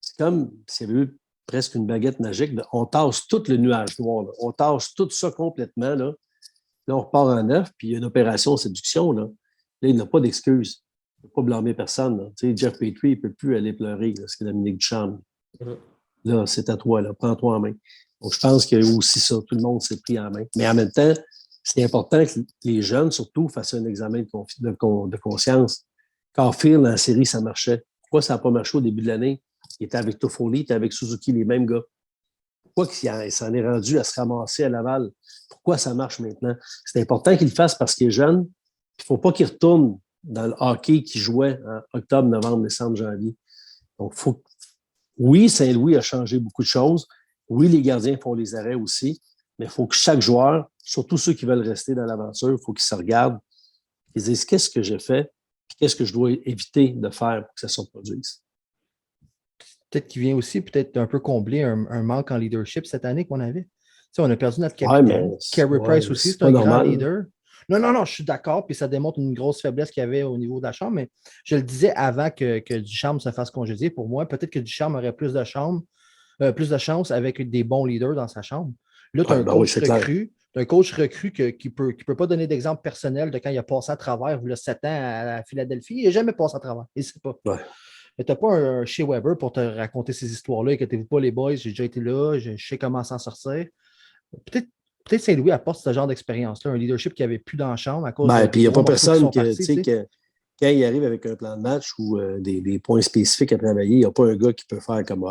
c'est comme s'il y avait eu presque une baguette magique. On tasse tout le nuage noir. Là. On tasse tout ça complètement. Là, on repart en neuf, puis il y a une opération séduction. Là, il n'a pas d'excuse. Il ne peut pas blâmer personne. Là. Tu sais, Jeff Petrie, il ne peut plus aller pleurer, là, c'est Dominique Ducharme. Là, c'est à toi, là, prends-toi en main. Donc, je pense qu'il y a aussi ça. Tout le monde s'est pris en main. Mais en même temps, c'est important que les jeunes, surtout, fassent un examen de conscience. Caulfield, en série, ça marchait. Pourquoi ça n'a pas marché au début de l'année? Il était avec Toffoli, il était avec Suzuki, les mêmes gars. Pourquoi il s'en est rendu à se ramasser à Laval? Pourquoi ça marche maintenant? C'est important qu'il le fasse parce qu'il est jeune. Il ne faut pas qu'il retourne dans le hockey qui jouait en octobre, novembre, décembre, janvier. Donc, oui, Saint-Louis a changé beaucoup de choses. Oui, les gardiens font les arrêts aussi. Mais il faut que chaque joueur, surtout ceux qui veulent rester dans l'aventure, il faut qu'ils se regardent et qu'ils disent qu'est-ce que j'ai fait et qu'est-ce que je dois éviter de faire pour que ça se reproduise. Peut-être qu'il vient aussi peut-être un peu combler un manque en leadership cette année qu'on avait. Tu sais, on a perdu notre capitaine. Carey Price aussi, c'est un grand leader. Non, je suis d'accord, puis ça démontre une grosse faiblesse qu'il y avait au niveau de la chambre, mais je le disais avant que Ducharme se fasse congédier. Pour moi, peut-être que Ducharme aurait plus de chance avec des bons leaders dans sa chambre. Là, tu as un coach recru. Un coach recru qui ne peut pas donner d'exemple personnel de quand il a passé à travers, il y a 7 ans à Philadelphie. Il n'a jamais passé à travers. Il ne sait pas. Ouais. Mais tu n'as pas un Shea Weber pour te raconter ces histoires-là. Inquiétez-vous pas, les boys, j'ai déjà été là, je sais comment s'en sortir. Peut-être Saint-Louis apporte ce genre d'expérience-là, un leadership qu'il n'y avait plus dans la chambre à cause de. Puis il n'y a pas personne que quand il arrive avec un plan de match ou des points spécifiques à travailler, il n'y a pas un gars qui peut faire comme.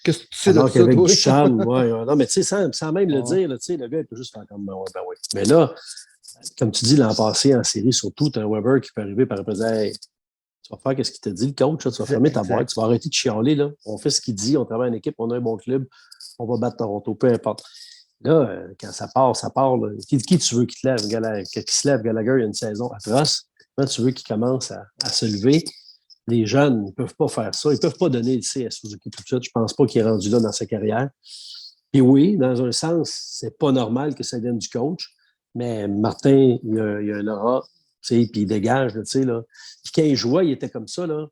Qu'est-ce que tu sais alors qu'avec du charme, non, mais tu sais, sans même le dire, là, le gars, il peut juste faire comme ben oui. Mais là, comme tu dis, l'an passé, en série, surtout, tu as un Weber qui peut arriver par exemple, hey, tu vas faire ce qu'il t'a dit, le coach, là, tu vas fermer ta boîte, tu vas arrêter de chialer, là. On fait ce qu'il dit, on travaille en équipe, on a un bon club, on va battre Toronto, peu importe. Là, quand ça part, là. Qui tu veux qui te lève? Qui se lève, Gallagher, il y a une saison atroce. Quand tu veux qu'il commence à se lever, les jeunes ne peuvent pas faire ça. Ils ne peuvent pas donner le C à Suzuki tout de suite. Je ne pense pas qu'il est rendu là dans sa carrière. Puis oui, dans un sens, c'est pas normal que ça vienne du coach, mais Martin, il a un aura, puis il dégage, tu sais, là. Puis quand il jouait, il était comme ça, là.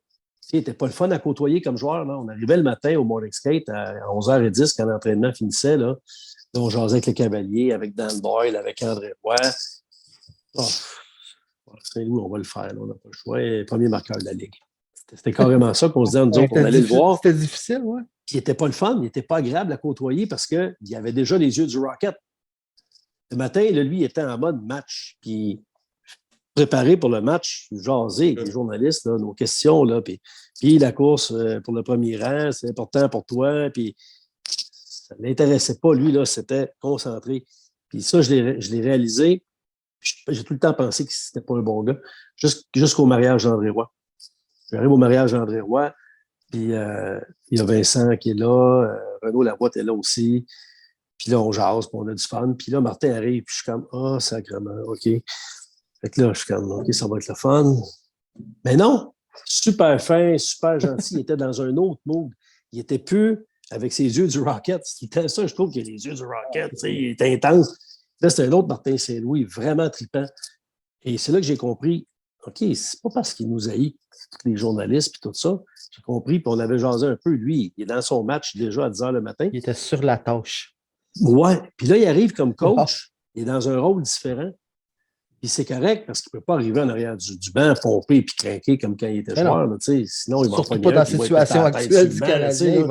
Il n'était pas le fun à côtoyer comme joueur, là. On arrivait le matin au morning skate à 11h10 quand l'entraînement finissait, là. Là, on jasait avec le Cavalier, avec Dan Boyle, avec André Roy. Saint-Louis, on va le faire, là. On n'a pas le choix. Premier marqueur de la Ligue. C'était carrément ça qu'on se disait, nous autres, on allait le voir. C'était difficile, oui. Puis il n'était pas le fun, il n'était pas agréable à côtoyer parce qu'il avait déjà les yeux du Rocket. Le matin, là, lui, il était en mode match. Puis préparé pour le match, jasé avec les journalistes, là, nos questions, là, puis la course pour le premier rang, c'est important pour toi. Puis ça ne l'intéressait pas, lui, là, c'était concentré. Puis ça, je l'ai réalisé. J'ai tout le temps pensé que c'était pas un bon gars, jusqu'au mariage d'André Roy. J'arrive au mariage d'André Roy, puis il y a Vincent qui est là, Renaud Lavoie est là aussi. Puis là, on jase, puis on a du fun. Puis là, Martin arrive, puis je suis comme, sacrément, OK. Fait que là, je suis comme, OK, ça va être le fun. Mais non, super fin, super gentil. Il était dans un autre mood. Il n'était plus avec ses yeux du Rocket. C'est tout le temps ça, je trouve qu'il a les yeux du Rocket. Il est intense. Là, c'est un autre Martin Saint-Louis, vraiment trippant. Et c'est là que j'ai compris, OK, c'est pas parce qu'il nous haït, tous les journalistes et tout ça. J'ai compris, puis on avait jasé un peu. Lui, il est dans son match déjà à 10 h le matin. Il était sur la tâche. Ouais. Puis là, il arrive comme coach. Il est dans un rôle différent. Puis c'est correct parce qu'il ne peut pas arriver en arrière du banc, pomper puis craquer comme quand il était joueur. Là, sinon, il va surtout pas dans la situation actuelle du Canadien.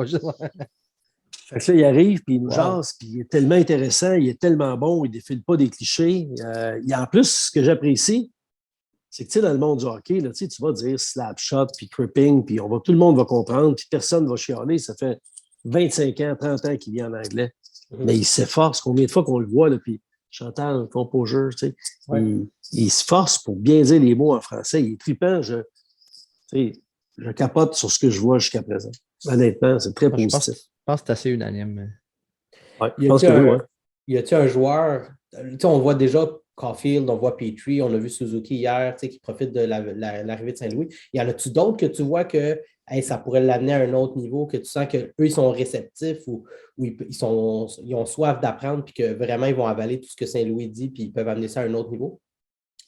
Fait que là, il arrive, puis il nous jase, puis il est tellement intéressant, il est tellement bon, il ne défile pas des clichés. En plus, ce que j'apprécie, c'est que dans le monde du hockey, là, tu vas dire slap shot, puis tripping, puis tout le monde va comprendre, puis personne ne va chialer. Ça fait 25 ans, 30 ans qu'il vient en anglais. Mais il s'efforce. Combien de fois qu'on le voit, là, puis Chantal, composure, il se force pour bien dire les mots en français. Il est trippant. Je capote sur ce que je vois jusqu'à présent. Honnêtement, c'est très positif. Je pense que c'est assez unanime. Ouais, je pense que oui, ouais. Y a-t-il un joueur, on voit déjà Caulfield, on voit Petrie, on a vu Suzuki hier, qui profite de l'arrivée de Saint-Louis. Y en a-tu d'autres que tu vois que ça pourrait l'amener à un autre niveau, que tu sens qu'eux, ils sont réceptifs ou ils ont soif d'apprendre puis que vraiment, ils vont avaler tout ce que Saint-Louis dit puis ils peuvent amener ça à un autre niveau?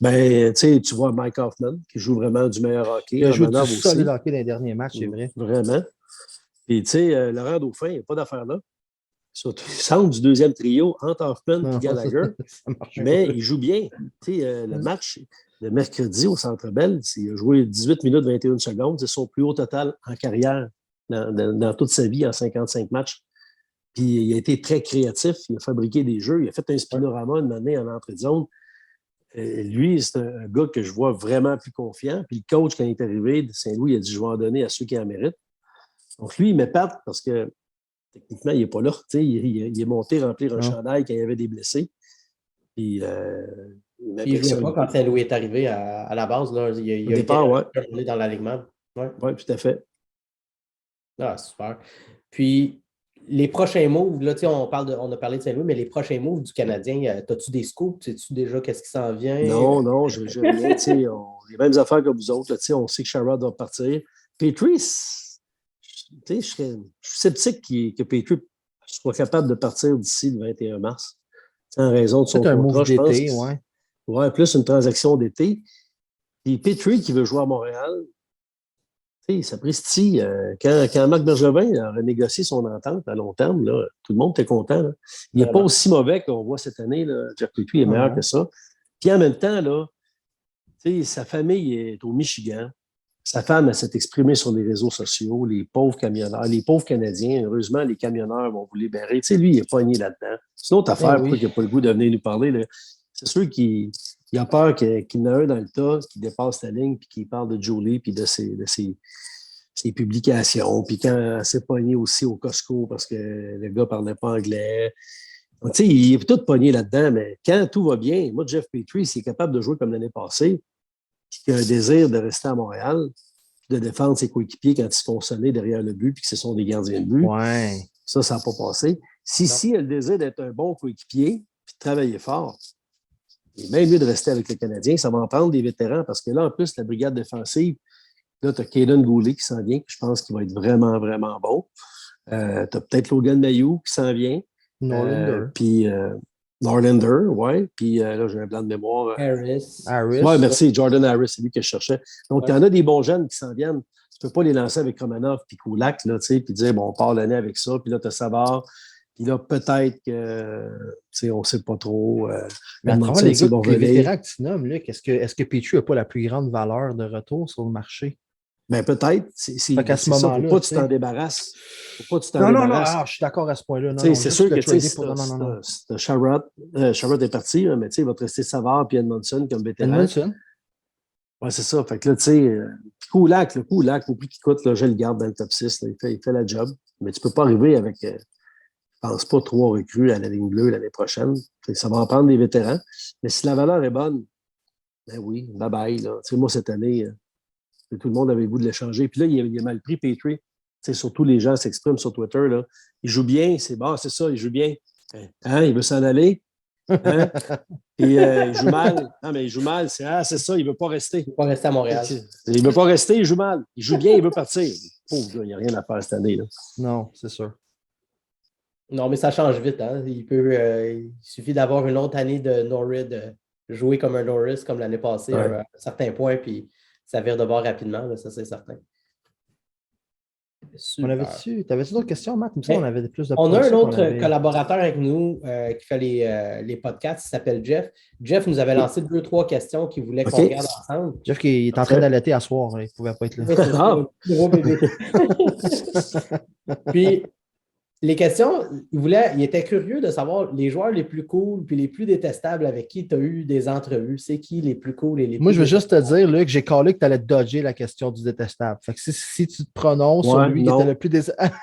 Ben, tu vois Mike Hoffman, qui joue vraiment du meilleur hockey. Il a joué du solide hockey dans les derniers matchs, c'est vrai. Vraiment. Puis, Laurent Dauphin, il n'y a pas d'affaire là. Il centre du deuxième trio entre Hoffman et Gallagher, mais il joue bien. Le match de mercredi au Centre Bell, il a joué 18 minutes 21 secondes. C'est son plus haut total en carrière dans toute sa vie en 55 matchs. Puis il a été très créatif. Il a fabriqué des jeux. Il a fait un spinorama une année en entrée de zone. Lui, c'est un gars que je vois vraiment plus confiant. Puis le coach, quand il est arrivé de Saint-Louis, il a dit « Je vais en donner à ceux qui en méritent ». Donc lui, il m'épate parce que techniquement, il n'est pas là. Il est monté remplir un chandail quand il y avait des blessés. Puis, il ne jouait pas quand Saint-Louis est arrivé à la base. Là. Il a été dans l'alignement. Oui, tout à fait. Ah, super. Puis, les prochains moves, là, on a parlé de Saint-Louis, mais les prochains moves du Canadien, as-tu des scoops? Sais-tu déjà qu'est-ce qui s'en vient? Non, je n'ai rien. Les mêmes affaires que vous autres. Là, on sait que Sherrod va partir. Petrie, je suis sceptique que Petrie soit capable de partir d'ici le 21 mars. En raison de son contrat, je pense. D'été, ouais, plus une transaction d'été. Puis Petrie qui veut jouer à Montréal, sapristi, quand Marc Bergevin a renégocié son entente à long terme, là, tout le monde était content. Là. Il n'est pas aussi mauvais qu'on voit cette année. Là. Jeff Petrie est meilleur que ça. Puis en même temps, là, sa famille est au Michigan. Sa femme, elle s'est exprimée sur les réseaux sociaux, les pauvres camionneurs, les pauvres Canadiens. Heureusement, les camionneurs vont vous libérer. Lui, il est pogné là-dedans. C'est une autre affaire, pourquoi il n'a pas le goût de venir nous parler. Là. C'est sûr qu'il a peur qu'il y en ait un dans le tas qui dépasse la ligne puis qui parle de Jolie puis de ses publications. Puis quand elle s'est pognée aussi au Costco parce que le gars ne parlait pas anglais. Donc, il est tout pogné là-dedans, mais quand tout va bien, moi, Jeff Petrie, s'il est capable de jouer comme l'année passée, puis qu'il a un désir de rester à Montréal, de défendre ses coéquipiers quand ils se font sonner derrière le but, puis que ce sont des gardiens de but. Ouais. Ça n'a pas passé. Si elle a le désir d'être un bon coéquipier, puis de travailler fort, il est même mieux de rester avec les Canadiens. Ça va en prendre des vétérans, parce que là, en plus, la brigade défensive, là, tu as Caden Goulet qui s'en vient, que je pense qu'il va être vraiment, vraiment bon. Tu as peut-être Logan Mayou qui s'en vient. Puis Norlander, oui. Puis là, j'ai un blanc de mémoire. Harris. Oui, merci. Jordan Harris, c'est lui que je cherchais. Donc, il y en a des bons jeunes qui s'en viennent. Tu ne peux pas les lancer avec Romanov puis Kulak, là, tu sais, puis dire, bon, on part l'année avec ça. Puis là, tu as Savard. Puis là, peut-être que, tu sais, on ne sait pas trop. Mais à travers les vétérans que tu nommes, Luc, est-ce que Petrie n'a pas la plus grande valeur de retour sur le marché? Ben peut-être. Qu'à ce moment-là, faut pas que tu t'en débarrasses. Faut pas que tu t'en débarrasses. Non, je suis d'accord à ce point-là. C'est sûr que Sherrod est parti, mais il va te rester Savard et Edmondson comme vétéran. Oui, c'est ça. Fait que là, tu sais, Kulak, au prix qu'il coûte, là, je le garde dans le top 6. Là, il fait la job. Mais tu ne peux pas arriver avec, je ne pense pas, 3 recrues à la ligne bleue l'année prochaine. Ça va en prendre des vétérans. Mais si la valeur est bonne, ben oui, bye-bye. Tu sais, moi, cette année, tout le monde avait le goût de l'échanger. Puis là, il a mal pris Petrie. Surtout les gens s'expriment sur Twitter. Là. Il joue bien, c'est bon, c'est ça, il joue bien. Hein, il veut s'en aller. Hein? Et il joue mal. Non, mais il joue mal, c'est ça, il ne veut pas rester. Il ne veut pas rester à Montréal. Il ne veut pas rester, il joue mal. Il joue bien, il veut partir. Pauvre gars, il n'y a rien à faire cette année. Là. Non, c'est sûr. Non, mais ça change vite. Hein? Il suffit d'avoir une autre année de Norris, de jouer comme un Norris comme l'année passée Ouais. à un certain point, puis ça vire de bord rapidement, là, ça c'est certain. Super. T'avais-tu d'autres questions, Matt? Il me semble qu'on Mais avait plus de on a un points qu'on autre avait. collaborateur avec nous qui fait les podcasts, il s'appelle Jeff. Jeff nous avait lancé deux, trois questions qu'il voulait qu'on OK. regarde ensemble. Jeff qui est en train d'allaiter à soir, hein, il ne pouvait pas être là. Oui, c'est ça, Ah, gros bébé. Puis, les questions, il était curieux de savoir les joueurs les plus cool puis les plus détestables avec qui tu as eu des entrevues. C'est qui les plus cool et les Moi, plus je veux juste te détestables? dire là, que j'ai callé que tu allais dodger la question du détestable. Fait que si tu te prononces sur ouais, lui qui était non. le plus détestable.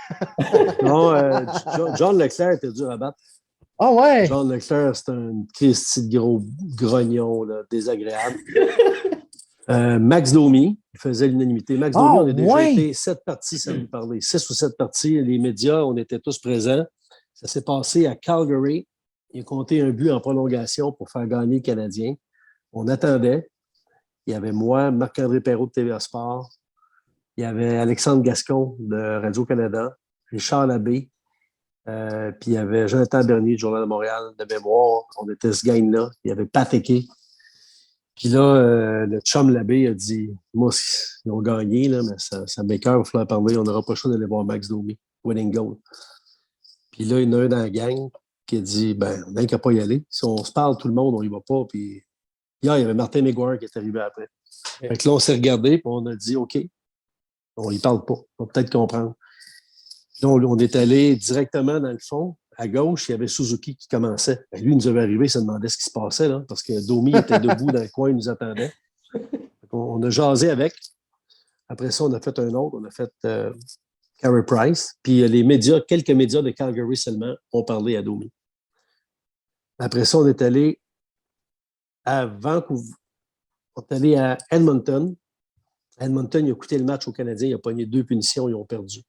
Non, John Leclerc était dur à battre. Ah ouais! John Leclerc, c'est un Christy de gros grognon, là, désagréable. Max Domi, il faisait l'unanimité. Max Domi, Ah on a déjà ouais! été 7 parties, ça nous parlait. 6 ou 7 parties. Les médias, on était tous présents. Ça s'est passé à Calgary. Il a compté un but en prolongation pour faire gagner le Canadien. On attendait. Il y avait moi, Marc-André Perrault de TVA Sport. Il y avait Alexandre Gascon de Radio-Canada. Richard Labbé. Puis il y avait Jonathan Bernier du Journal de Montréal de mémoire. On était ce gang-là. Il y avait Patéqué. Puis là, le chum Labbé a dit moi, ils ont gagné, là, mais ça m'écoeure, il va falloir parler. On n'aura pas le choix d'aller voir Max Domi, winning goal. Puis là, il y en a un dans la gang qui a dit ben, on n'a qu'à pas y aller. Si on se parle, tout le monde, on y va pas. Puis hier, il y avait Martin McGuire qui est arrivé après. Ouais. Fait que là, on s'est regardé, puis on a dit OK, on y parle pas. On va peut-être comprendre. Là, on est allé directement dans le fond. À gauche, il y avait Suzuki qui commençait. Ben, lui, il nous avait arrivé, il se demandait ce qui se passait, là, parce que Domi était debout dans le coin, il nous attendait. On a jasé avec. Après ça, on a fait un autre. On a fait Carey Price. Puis les médias, quelques médias de Calgary seulement, ont parlé à Domi. Après ça, on est allé à Vancouver. On est allé à Edmonton. Edmonton, il a coûté le match aux Canadiens. Il a pogné 2 punitions, ils ont perdu.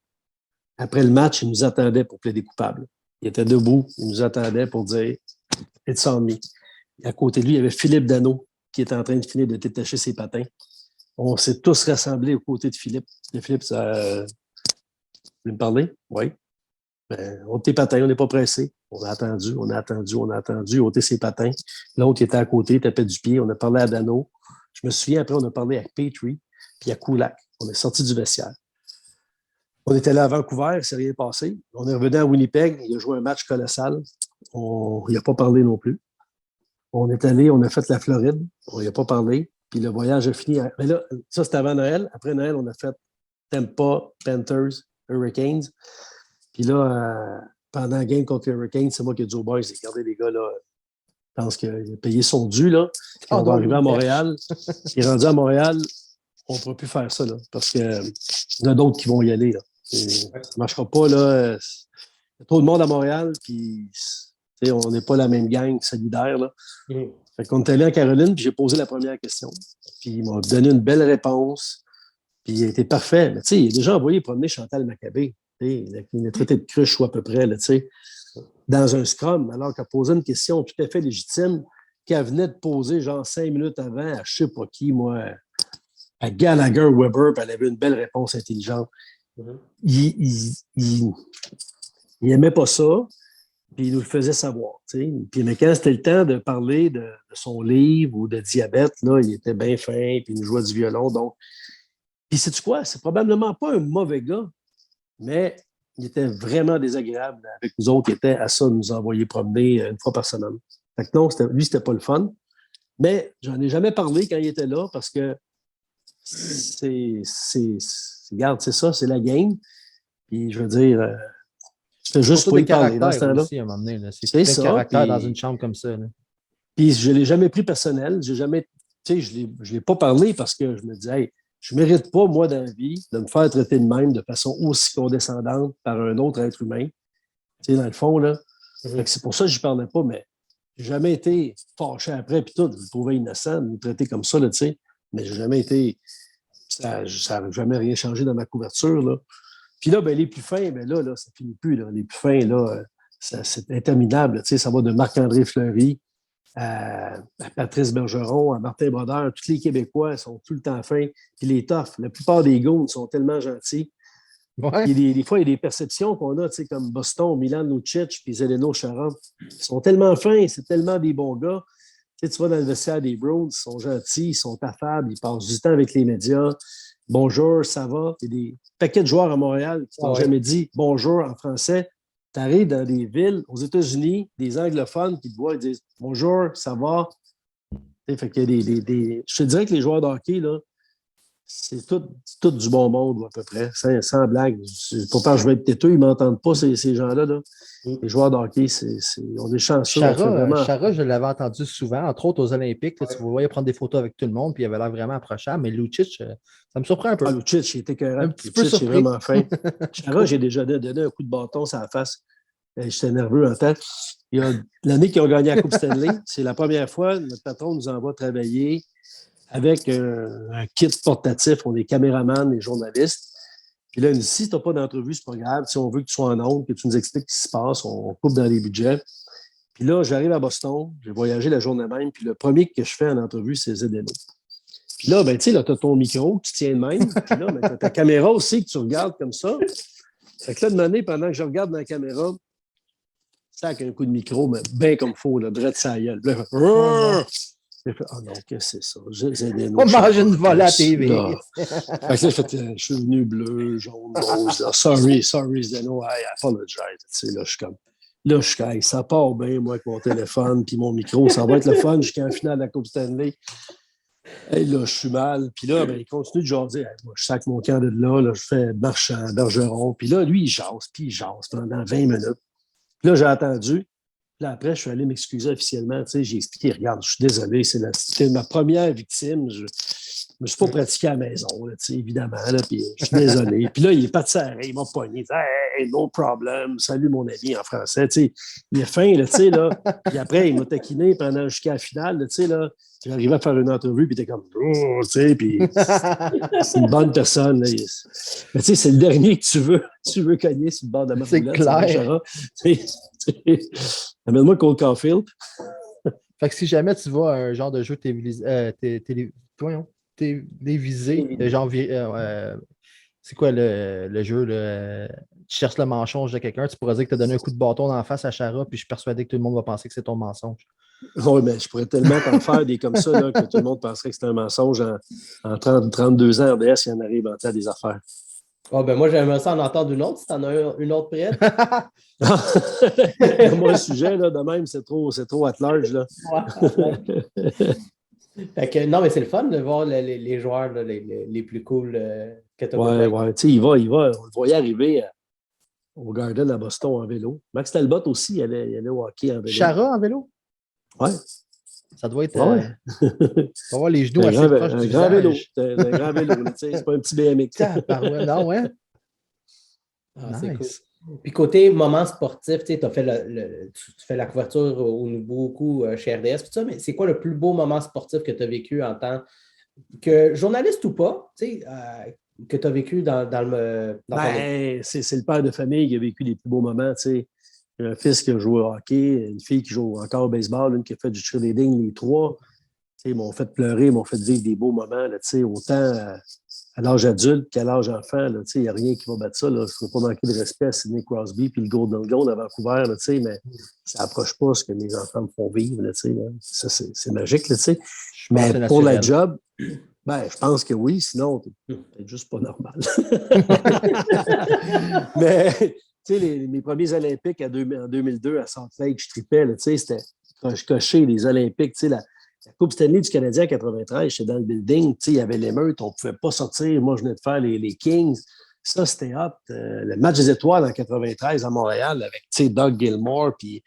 Après le match, il nous attendait pour plaider coupable. Il était debout, il nous attendait pour dire « It's on me ». À côté de lui, il y avait Philippe Danault qui était en train de finir de détacher ses patins. On s'est tous rassemblés aux côtés de Philippe. Et Philippe, ça... Vous voulez me parler? Oui. Ben, on tes patins, on n'est pas pressé. On a attendu, on a attendu, on a attendu, ôter ses patins. L'autre était à côté, il tapait du pied. On a parlé à Danault. Je me souviens, après, on a parlé à Petrie puis à Kulak. On est sorti du vestiaire. On était là à Vancouver, ça s'est rien passé. On est revenu à Winnipeg, il a joué un match colossal. Il n'a pas parlé non plus. On est allé, on a fait la Floride, on n'y a pas parlé. Puis le voyage a fini. Mais là, ça, c'était avant Noël. Après Noël, on a fait Tampa, Panthers, Hurricanes. Puis là, pendant la game contre les Hurricanes, c'est moi qui ai dit aux boys, j'ai gardé les gars là. Je pense qu'il a payé son dû, là. Puis on va arriver à Montréal. Il est rendu à Montréal, on ne pourra plus faire ça, là. Parce qu'il y en a d'autres qui vont y aller, là. Ça ne marchera pas, là. Il y a trop de monde à Montréal, puis on n'est pas la même gang solidaire, là. Fait qu'on est allé en Caroline, puis j'ai posé la première question. Puis il m'a donné une belle réponse, puis il a été parfait. Mais tu sais, il a déjà envoyé promener Chantal Maccabé. Il a traité de cruche ou à peu près, là, tu sais, dans un scrum, alors qu'elle posé une question tout à fait légitime qu'elle venait de poser genre 5 minutes avant à je ne sais pas qui, moi, à Gallagher Weber, puis elle avait une belle réponse intelligente. Il n'aimait pas ça, puis il nous le faisait savoir. T'sais. Puis mais quand c'était le temps de parler de son livre ou de diabète, là, il était bien fin, puis il nous jouait du violon. Donc, puis sais-tu quoi? C'est probablement pas un mauvais gars, mais il était vraiment désagréable avec nous autres qui étaient à ça de nous envoyer promener une fois par semaine. Fait que non, lui, c'était pas le fun. Mais j'en ai jamais parlé quand il était là parce que regarde, c'est ça, c'est la game. Puis je veux dire, c'était juste pour y parler dans ce temps-là. Aussi, à un moment donné, là. C'est ça, caractère puis... dans une chambre comme ça. Là. Puis je ne l'ai jamais pris personnel. J'ai jamais, tu sais, je ne l'ai pas parlé parce que je me disais, hey, je ne mérite pas, moi, dans la vie, de me faire traiter de même de façon aussi condescendante par un autre être humain. Tu sais, dans le fond, là. C'est pour ça que je ne parlais pas, mais je n'ai jamais été fâché après, puis tout. Je me trouvais innocent de me traiter comme ça, là, tu sais. Mais je n'ai jamais été. Ça n'a jamais rien changé dans ma couverture, là. Puis là, ben, les plus fins, ben là, ça finit plus. Là. Les plus fins, là, c'est interminable. Tu sais, ça va de Marc-André Fleury à Patrice Bergeron, à Martin Brodeur. Tous les Québécois sont tout le temps fins. Puis les toughs, la plupart des goons sont tellement gentils. Ouais. Des fois, il y a des perceptions qu'on a, comme Boston, Milan Lucic, puis Zdeno Chara. Ils sont tellement fins, c'est tellement des bons gars. Tu vas dans le vestiaire des Browns, ils sont gentils, ils sont affables, ils passent du temps avec les médias. Bonjour, ça va? Il y a des paquets de joueurs à Montréal qui t'ont jamais dit bonjour en français. Tu arrives dans des villes aux États-Unis, des anglophones qui te voient et disent bonjour, ça va? Fait qu'il y a je te dirais que les joueurs de hockey, là, c'est tout du bon monde, à peu près, sans blague. Pourtant, je vais être têteux, ils ne m'entendent pas, ces gens-là. Là. Les joueurs de hockey, on est chanceux. Chara, je l'avais entendu souvent, entre autres aux Olympiques. Là, tu voyais prendre des photos avec tout le monde, puis il avait l'air vraiment approchable. Mais Lucic, ça me surprend un peu. Ah, Lucic, il était écœurant. Un petit peu surpris. Il est vraiment fin. Chara, j'ai déjà donné un coup de bâton sur la face. J'étais nerveux en tête. L'année qu'ils ont gagné la Coupe Stanley, c'est la première fois notre patron nous envoie travailler avec un kit portatif. On est caméramans, les journalistes. Puis là, il nous dit, si tu n'as pas d'entrevue, c'est pas grave. Si on veut que tu sois en ondes, que tu nous expliques ce qui se passe, on coupe dans les budgets. Puis là, j'arrive à Boston, j'ai voyagé la journée même, puis le premier que je fais en entrevue, c'est Zdeno. Puis là, tu as ton micro, tu tiens de même. Puis là, tu as ta caméra aussi que tu regardes comme ça. Fait que là, de donné, pendant que je regarde dans la caméra, ça avec un coup de micro, mais bien comme il faut, là, direct sa gueule. J'ai fait, oh non, qu'est-ce que c'est ça? On mange une volée à TV. Fait que là, je suis venu bleu, jaune, rose. Là. Sorry, Zdeno, I apologize. Là, je suis comme, ça part bien, moi, avec mon téléphone puis mon micro. Ça va être le fun jusqu'à la finale de la Coupe Stanley. Hey, là, je suis mal. Puis là, il continue de jaser. Hey, moi, je sac mon camp de là, je fais marchand, bergeron. Puis là, lui, il jase pendant 20 minutes. Puis là, j'ai attendu. Puis là, après, je suis allé m'excuser officiellement. J'ai expliqué, regarde, je suis désolé, c'était ma première victime. Je ne me suis pas pratiqué à la maison, là, évidemment. Là, puis je suis désolé. Puis là, il est pas de serré, il m'a pogné. Hey, no problem, salut mon ami en français. Il est fin, là, Puis après, il m'a taquiné jusqu'à la finale. Là, j'arrivais à faire une entrevue, puis il était comme, oh, puis c'est une bonne personne. Là. Mais c'est le dernier que tu veux cogner sur le bord de ma boulette. C'est clair. Amène-moi Cole Caulfield. Fait que si jamais tu vois un genre de jeu télévisé, genre, c'est quoi le jeu, là, tu cherches le mensonge de quelqu'un, tu pourrais dire que tu as donné un coup de bâton dans la face à Chara, puis je suis persuadé que tout le monde va penser que c'est ton mensonge. Oui, mais je pourrais tellement t'en faire des comme ça là, que tout le monde penserait que c'est un mensonge en 32 ans RDS, il en arrive à des affaires. Oh, ben moi, j'aimerais ça en entendre une autre, si t'en as une autre prête. Moi, le sujet, là, de même, c'est trop at large. Là. Fait que, non, mais c'est le fun de voir les joueurs là, les plus cool que tu as. Ouais. Tu sais, il va, on le voyait arriver au Garden à Boston en vélo. Max Talbot aussi, il allait au hockey en vélo. Chara en vélo? Ouais. Ça doit être. Ouais. On va voir les genoux assez proches du grand vélo. visage. Un grand vélo. C'est pas un petit BMX. Non, ouais. Nice. C'est cool. Puis côté moment sportif, tu sais, tu fais la couverture au beaucoup chez RDS, tout ça, mais c'est quoi le plus beau moment sportif que tu as vécu en tant que journaliste ou pas, tu sais, que tu as vécu dans c'est le père de famille qui a vécu les plus beaux moments, tu sais. Un fils qui a joué au hockey, une fille qui joue encore au baseball, une qui a fait du cheerleading, les trois. Ils m'ont fait pleurer, m'ont fait vivre des beaux moments, là, autant à l'âge adulte qu'à l'âge enfant. Il n'y a rien qui va battre ça. Il ne faut pas manquer de respect à Sidney Crosby puis le Golden Goal à Vancouver, là, mais ça n'approche pas ce que mes enfants me font vivre. Là, ça, c'est magique. Là, mais pour la job, je pense que oui, sinon, c'est juste pas normal. Mais mes premiers Olympiques en 2002 à Salt Lake, je tripais. C'était je cochais les Olympiques. La Coupe Stanley du Canadien en 93, j'étais dans le building, il y avait l'émeute, on ne pouvait pas sortir. Moi, je venais de faire les Kings. Ça, c'était hot. Le match des étoiles en 93 à Montréal avec Doug Gilmour puis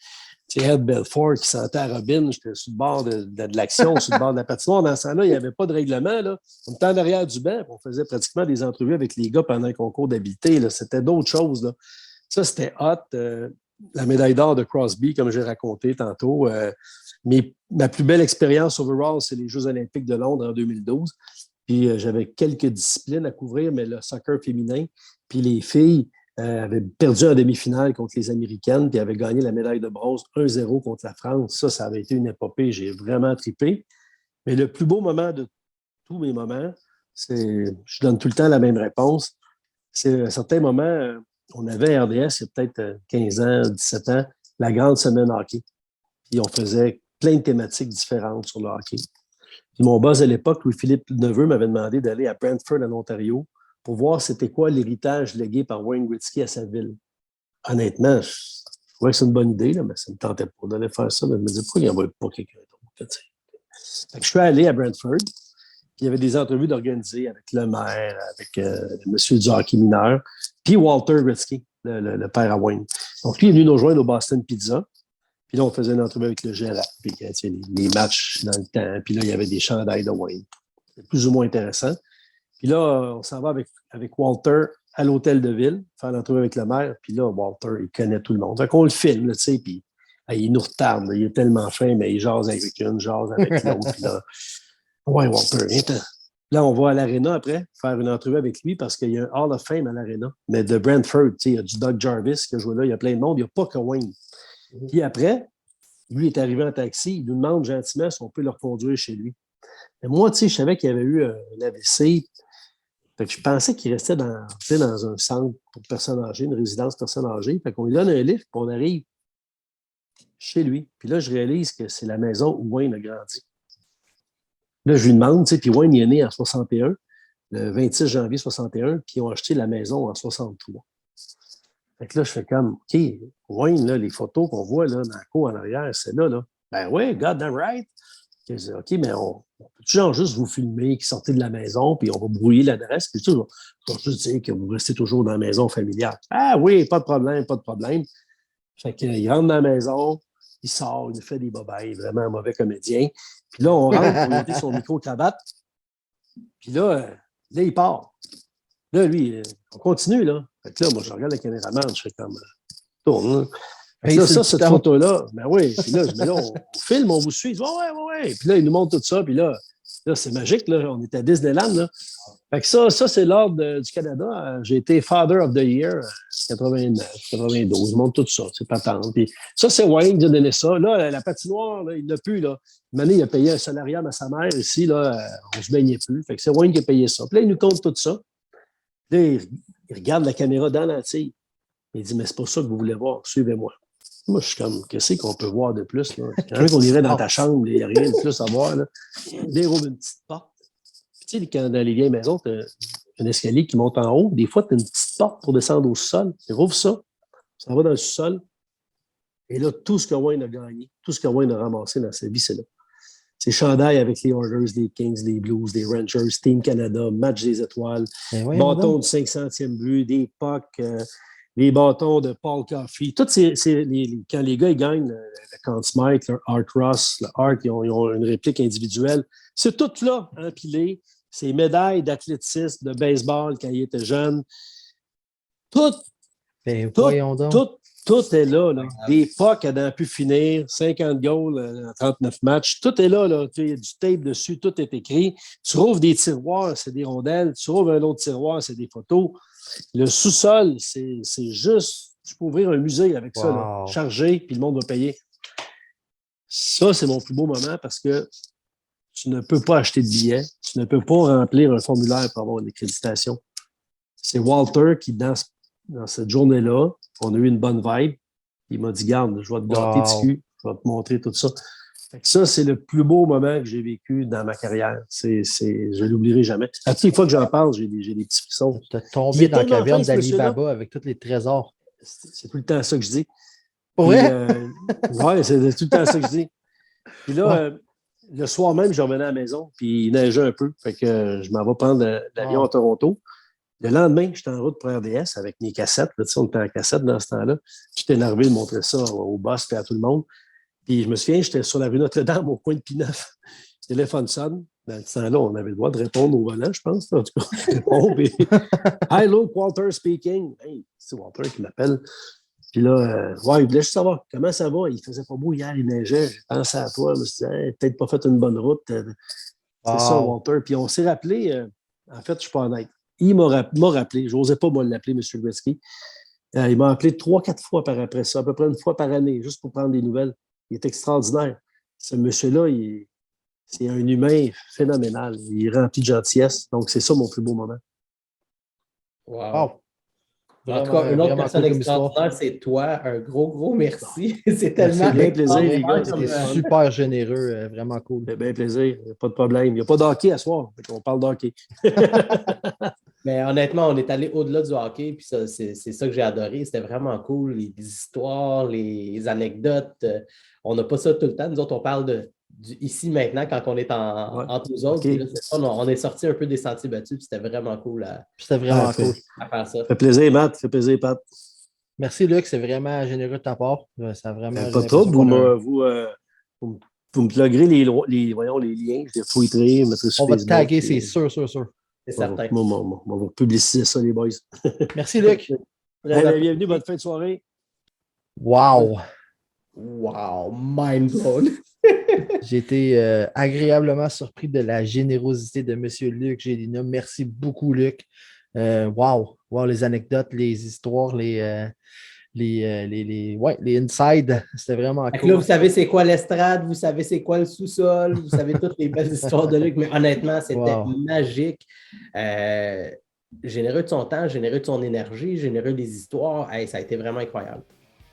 Ed Belfort qui sentait à Robin. J'étais sur le bord de l'action, sur le bord de la patinoire. Dans ce temps-là, il n'y avait pas de règlement. Là. On était en arrière du banc. On faisait pratiquement des entrevues avec les gars pendant un concours d'habileté. C'était d'autres choses. Là. Ça, c'était hot. La médaille d'or de Crosby, comme j'ai raconté tantôt. Mais ma plus belle expérience overall, c'est les Jeux olympiques de Londres en 2012. Puis j'avais quelques disciplines à couvrir, mais le soccer féminin. Puis les filles avaient perdu en demi-finale contre les Américaines, puis avaient gagné la médaille de bronze 1-0 contre la France. Ça avait été une épopée. J'ai vraiment trippé. Mais le plus beau moment de tous mes moments, je donne tout le temps la même réponse. c'est à un certain moment, on avait à RDS, il y a peut-être 15 ans, 17 ans, la grande semaine hockey. Puis on faisait plein de thématiques différentes sur le hockey. Puis mon boss à l'époque, Louis-Philippe Neveu, m'avait demandé d'aller à Brantford, en Ontario, pour voir c'était quoi l'héritage légué par Wayne Gretzky à sa ville. Honnêtement, je trouvais que c'est une bonne idée, là, mais ça ne me tentait pas d'aller faire ça. Mais je me disais, pourquoi il n'y en a pas quelqu'un d'autre? Je suis allé à Brantford. Puis il y avait des entrevues d'organiser avec le maire, avec le monsieur du hockey mineur, puis Walter Gretzky, le père à Wayne. Donc, lui est venu nous rejoindre au Boston Pizza. Puis là, on faisait une entrevue avec le gérant. Puis les matchs dans le temps. Puis là, il y avait des chandails de Wayne. C'est plus ou moins intéressant. Puis là, on s'en va avec Walter à l'hôtel de ville, faire l'entrevue avec le maire. Puis là, Walter, il connaît tout le monde. Donc, on le filme, tu sais, puis il nous retarde. Là, il est tellement fin, mais il jase avec une, jase avec l'autre. Puis là, ouais, Walter, viens-t'en. Là, on va à l'Arena après, faire une entrevue avec lui parce qu'il y a un Hall of Fame à l'Arena. Mais de Brantford, tu sais, il y a du Doug Jarvis qui a joué là, il y a plein de monde, il n'y a pas que Wayne. Puis après, lui est arrivé en taxi, il nous demande gentiment si on peut le reconduire chez lui. Mais moi, tu sais, je savais qu'il y avait eu un AVC. Fait que je pensais qu'il restait dans un centre pour personnes âgées, une résidence personnes âgées. Fait qu'on lui donne un livre, puis on arrive chez lui. Puis là, je réalise que c'est la maison où Wayne a grandi. Là, je lui demande, tu sais, puis Wayne il est né en 61, le 26 janvier 61, puis ils ont acheté la maison en 63. Fait que là, je fais comme, OK, Wayne, là, les photos qu'on voit là, dans la cour en arrière, c'est là, là. Ben oui, God damn right. OK, mais on peut genre juste vous filmer, qui sortez de la maison, puis on va brouiller l'adresse, puis tout, je vais juste dire que vous restez toujours dans la maison familiale. Ah oui, pas de problème, pas de problème. Fait qu'il rentre dans la maison, il sort, il nous fait des bobayes, vraiment un mauvais comédien. Puis là, on rentre pour monter son micro-cravate. Puis là, il part. Là, lui, on continue, là. Fait que là, moi, je regarde le caméraman, je fais comme, tourne, là. Fait que là, cette photo-là, ben oui, puis là, on filme, on vous suit. Ouais. Puis là, il nous montre tout ça, puis là, c'est magique, là. On est à Disneyland, là. Fait que ça c'est l'ordre du Canada. J'ai été Father of the Year 89, 92. Je montre tout ça. C'est patente. Puis ça, c'est Wayne qui a donné ça. Là, la patinoire, là, il l'a plus, là. Une année, il a payé un salariat à sa mère. Ici, là, on se baignait plus. Fait que c'est Wayne qui a payé ça. Puis là, il nous compte tout ça. Là, il regarde la caméra dans l'entier. Il dit, mais c'est pas ça que vous voulez voir. Suivez-moi. Moi, je suis comme, qu'est-ce qu'on peut voir de plus, là? Quand même qu'on irait dans ta chambre, il n'y a rien de plus à voir, là. Là, il rouvre une petite porte. Tu sais, quand dans les vieilles maisons, tu as un escalier qui monte en haut. Des fois, tu as une petite porte pour descendre au sol. Tu rouvres ça, ça va dans le sous-sol. Et là, tout ce que Wayne a gagné, tout ce que Wayne a ramassé dans sa vie, c'est là. C'est chandail avec les Oilers, les Kings, les Blues, les Rangers, Team Canada, match des étoiles, bâton du 500e but, des pucks, les bâtons de Paul Coffey. Quand les gars ils gagnent le Conn Smythe, le Art Ross, le Art, ils ont une réplique individuelle. C'est tout là, empilé. Ces médailles d'athlétisme, de baseball quand il était jeune. Tout est là, là. Des pucks à n'en plus finir, 50 goals en 39 matchs. Tout est là, là. Il y a du tape dessus, tout est écrit. Tu rouvres des tiroirs, c'est des rondelles. Tu rouvres un autre tiroir, c'est des photos. Le sous-sol, c'est juste, tu peux ouvrir un musée avec ça, là, chargé, puis le monde va payer. Ça, c'est mon plus beau moment parce que tu ne peux pas acheter de billets, tu ne peux pas remplir un formulaire pour avoir une accréditation. C'est Walter qui, dans cette journée-là, on a eu une bonne vibe. Il m'a dit, garde, je vais te gâter dessus, je vais te montrer tout ça. Fait que ça, c'est le plus beau moment que j'ai vécu dans ma carrière. Je ne l'oublierai jamais. À toutes les fois que j'en parle, j'ai des petits frissons. Tu as tombé dans la caverne d'Ali Baba avec tous les trésors. C'est tout le temps ça que je dis. Oui, c'est tout le temps ça que je dis. Puis là, le soir même, je revenais à la maison, puis il neigeait un peu. Fait que je m'en vais prendre l'avion à Toronto. Le lendemain, j'étais en route pour RDS avec mes cassettes. Là, on était en cassette dans ce temps-là. J'étais énervé de montrer ça au boss et à tout le monde. Puis je me souviens, j'étais sur la rue Notre-Dame au coin de Pinneuf. Le téléphone sonne. Dans ce temps-là, on avait le droit de répondre au volant, je pense. En tout cas, je réponds. Puis, hello, Walter speaking. Hey, c'est Walter qui m'appelle. Puis là, il voulait juste savoir comment ça va. Il faisait pas beau hier, il neigeait. J'ai pensé à toi. Je me suis dit, hey, peut-être pas fait une bonne route. C'est ça, Walter. Puis on s'est rappelé, en fait, je suis pas honnête. Il m'a rappelé, je n'osais pas moi l'appeler, M. Gretzky. Il m'a appelé 3-4 fois par après ça, à peu près une fois par année, juste pour prendre des nouvelles. Il est extraordinaire. Ce monsieur-là, c'est un humain phénoménal. Il est rempli de gentillesse. Donc, c'est ça mon plus beau moment. Wow. Wow. En tout cas, une autre Vraiment personne cool comme histoire. extraordinaire, c'est toi. Un gros merci. C'est Merci, tellement bien plaisir, les gars. extraordinaire C'était comme, super généreux, vraiment cool. C'est bien plaisir, pas de problème. Il n'y a pas d'hockey à soir, on parle d'hockey. Mais honnêtement, on est allé au-delà du hockey, puis ça, c'est ça que j'ai adoré. C'était vraiment cool. Les histoires, les anecdotes. On n'a pas ça tout le temps. Nous autres, on parle du ici maintenant quand on est entre nous autres. OK. Puis là, c'est ça, on est sorti un peu des sentiers battus, puis c'était vraiment cool C'était vraiment cool. à faire ça. Ça fait plaisir, Matt. Ça fait plaisir, Pat. Merci, Luc. C'est vraiment généreux de ta part. Ça a vraiment, Pas de trouble. Vous me pluggerez les liens. Je les fouillerai. On va te taguer, c'est sûr. C'est certain. On va publiciser ça, les boys. Merci, Luc. Bienvenue, bonne fin de soirée. Wow. Mind blown. J'ai été agréablement surpris de la générosité de M. Luc Gélina. Merci beaucoup, Luc. Wow, les anecdotes, les histoires, les insides. C'était vraiment cool. Là, vous savez c'est quoi l'estrade, vous savez c'est quoi le sous-sol, vous savez toutes les belles histoires de Luc, mais honnêtement, c'était magique. Généreux de son temps, généreux de son énergie, généreux des histoires. Hey, ça a été vraiment incroyable.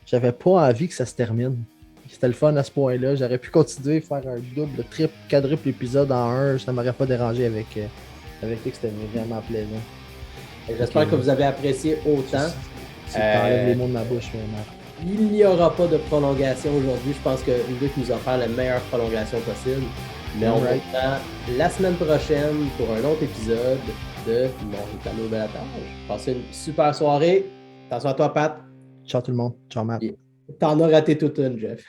J'avais pas envie que ça se termine. C'était le fun à ce point-là. J'aurais pu continuer à faire un double, triple, quadruple épisode en un. Ça ne m'aurait pas dérangé avec lui. C'était vraiment plaisant. J'espère que vous avez apprécié autant. T'enlèves les mots de ma bouche, Marc. Il n'y aura pas de prolongation aujourd'hui. Je pense que Luc nous a fait la meilleure prolongation possible. Mais on va être la semaine prochaine pour un autre épisode de Mon Italien au Belatage. Passez une super soirée. Attention à toi, Pat. Ciao tout le monde. Ciao, Matt. T'en as raté toute une, Jeff.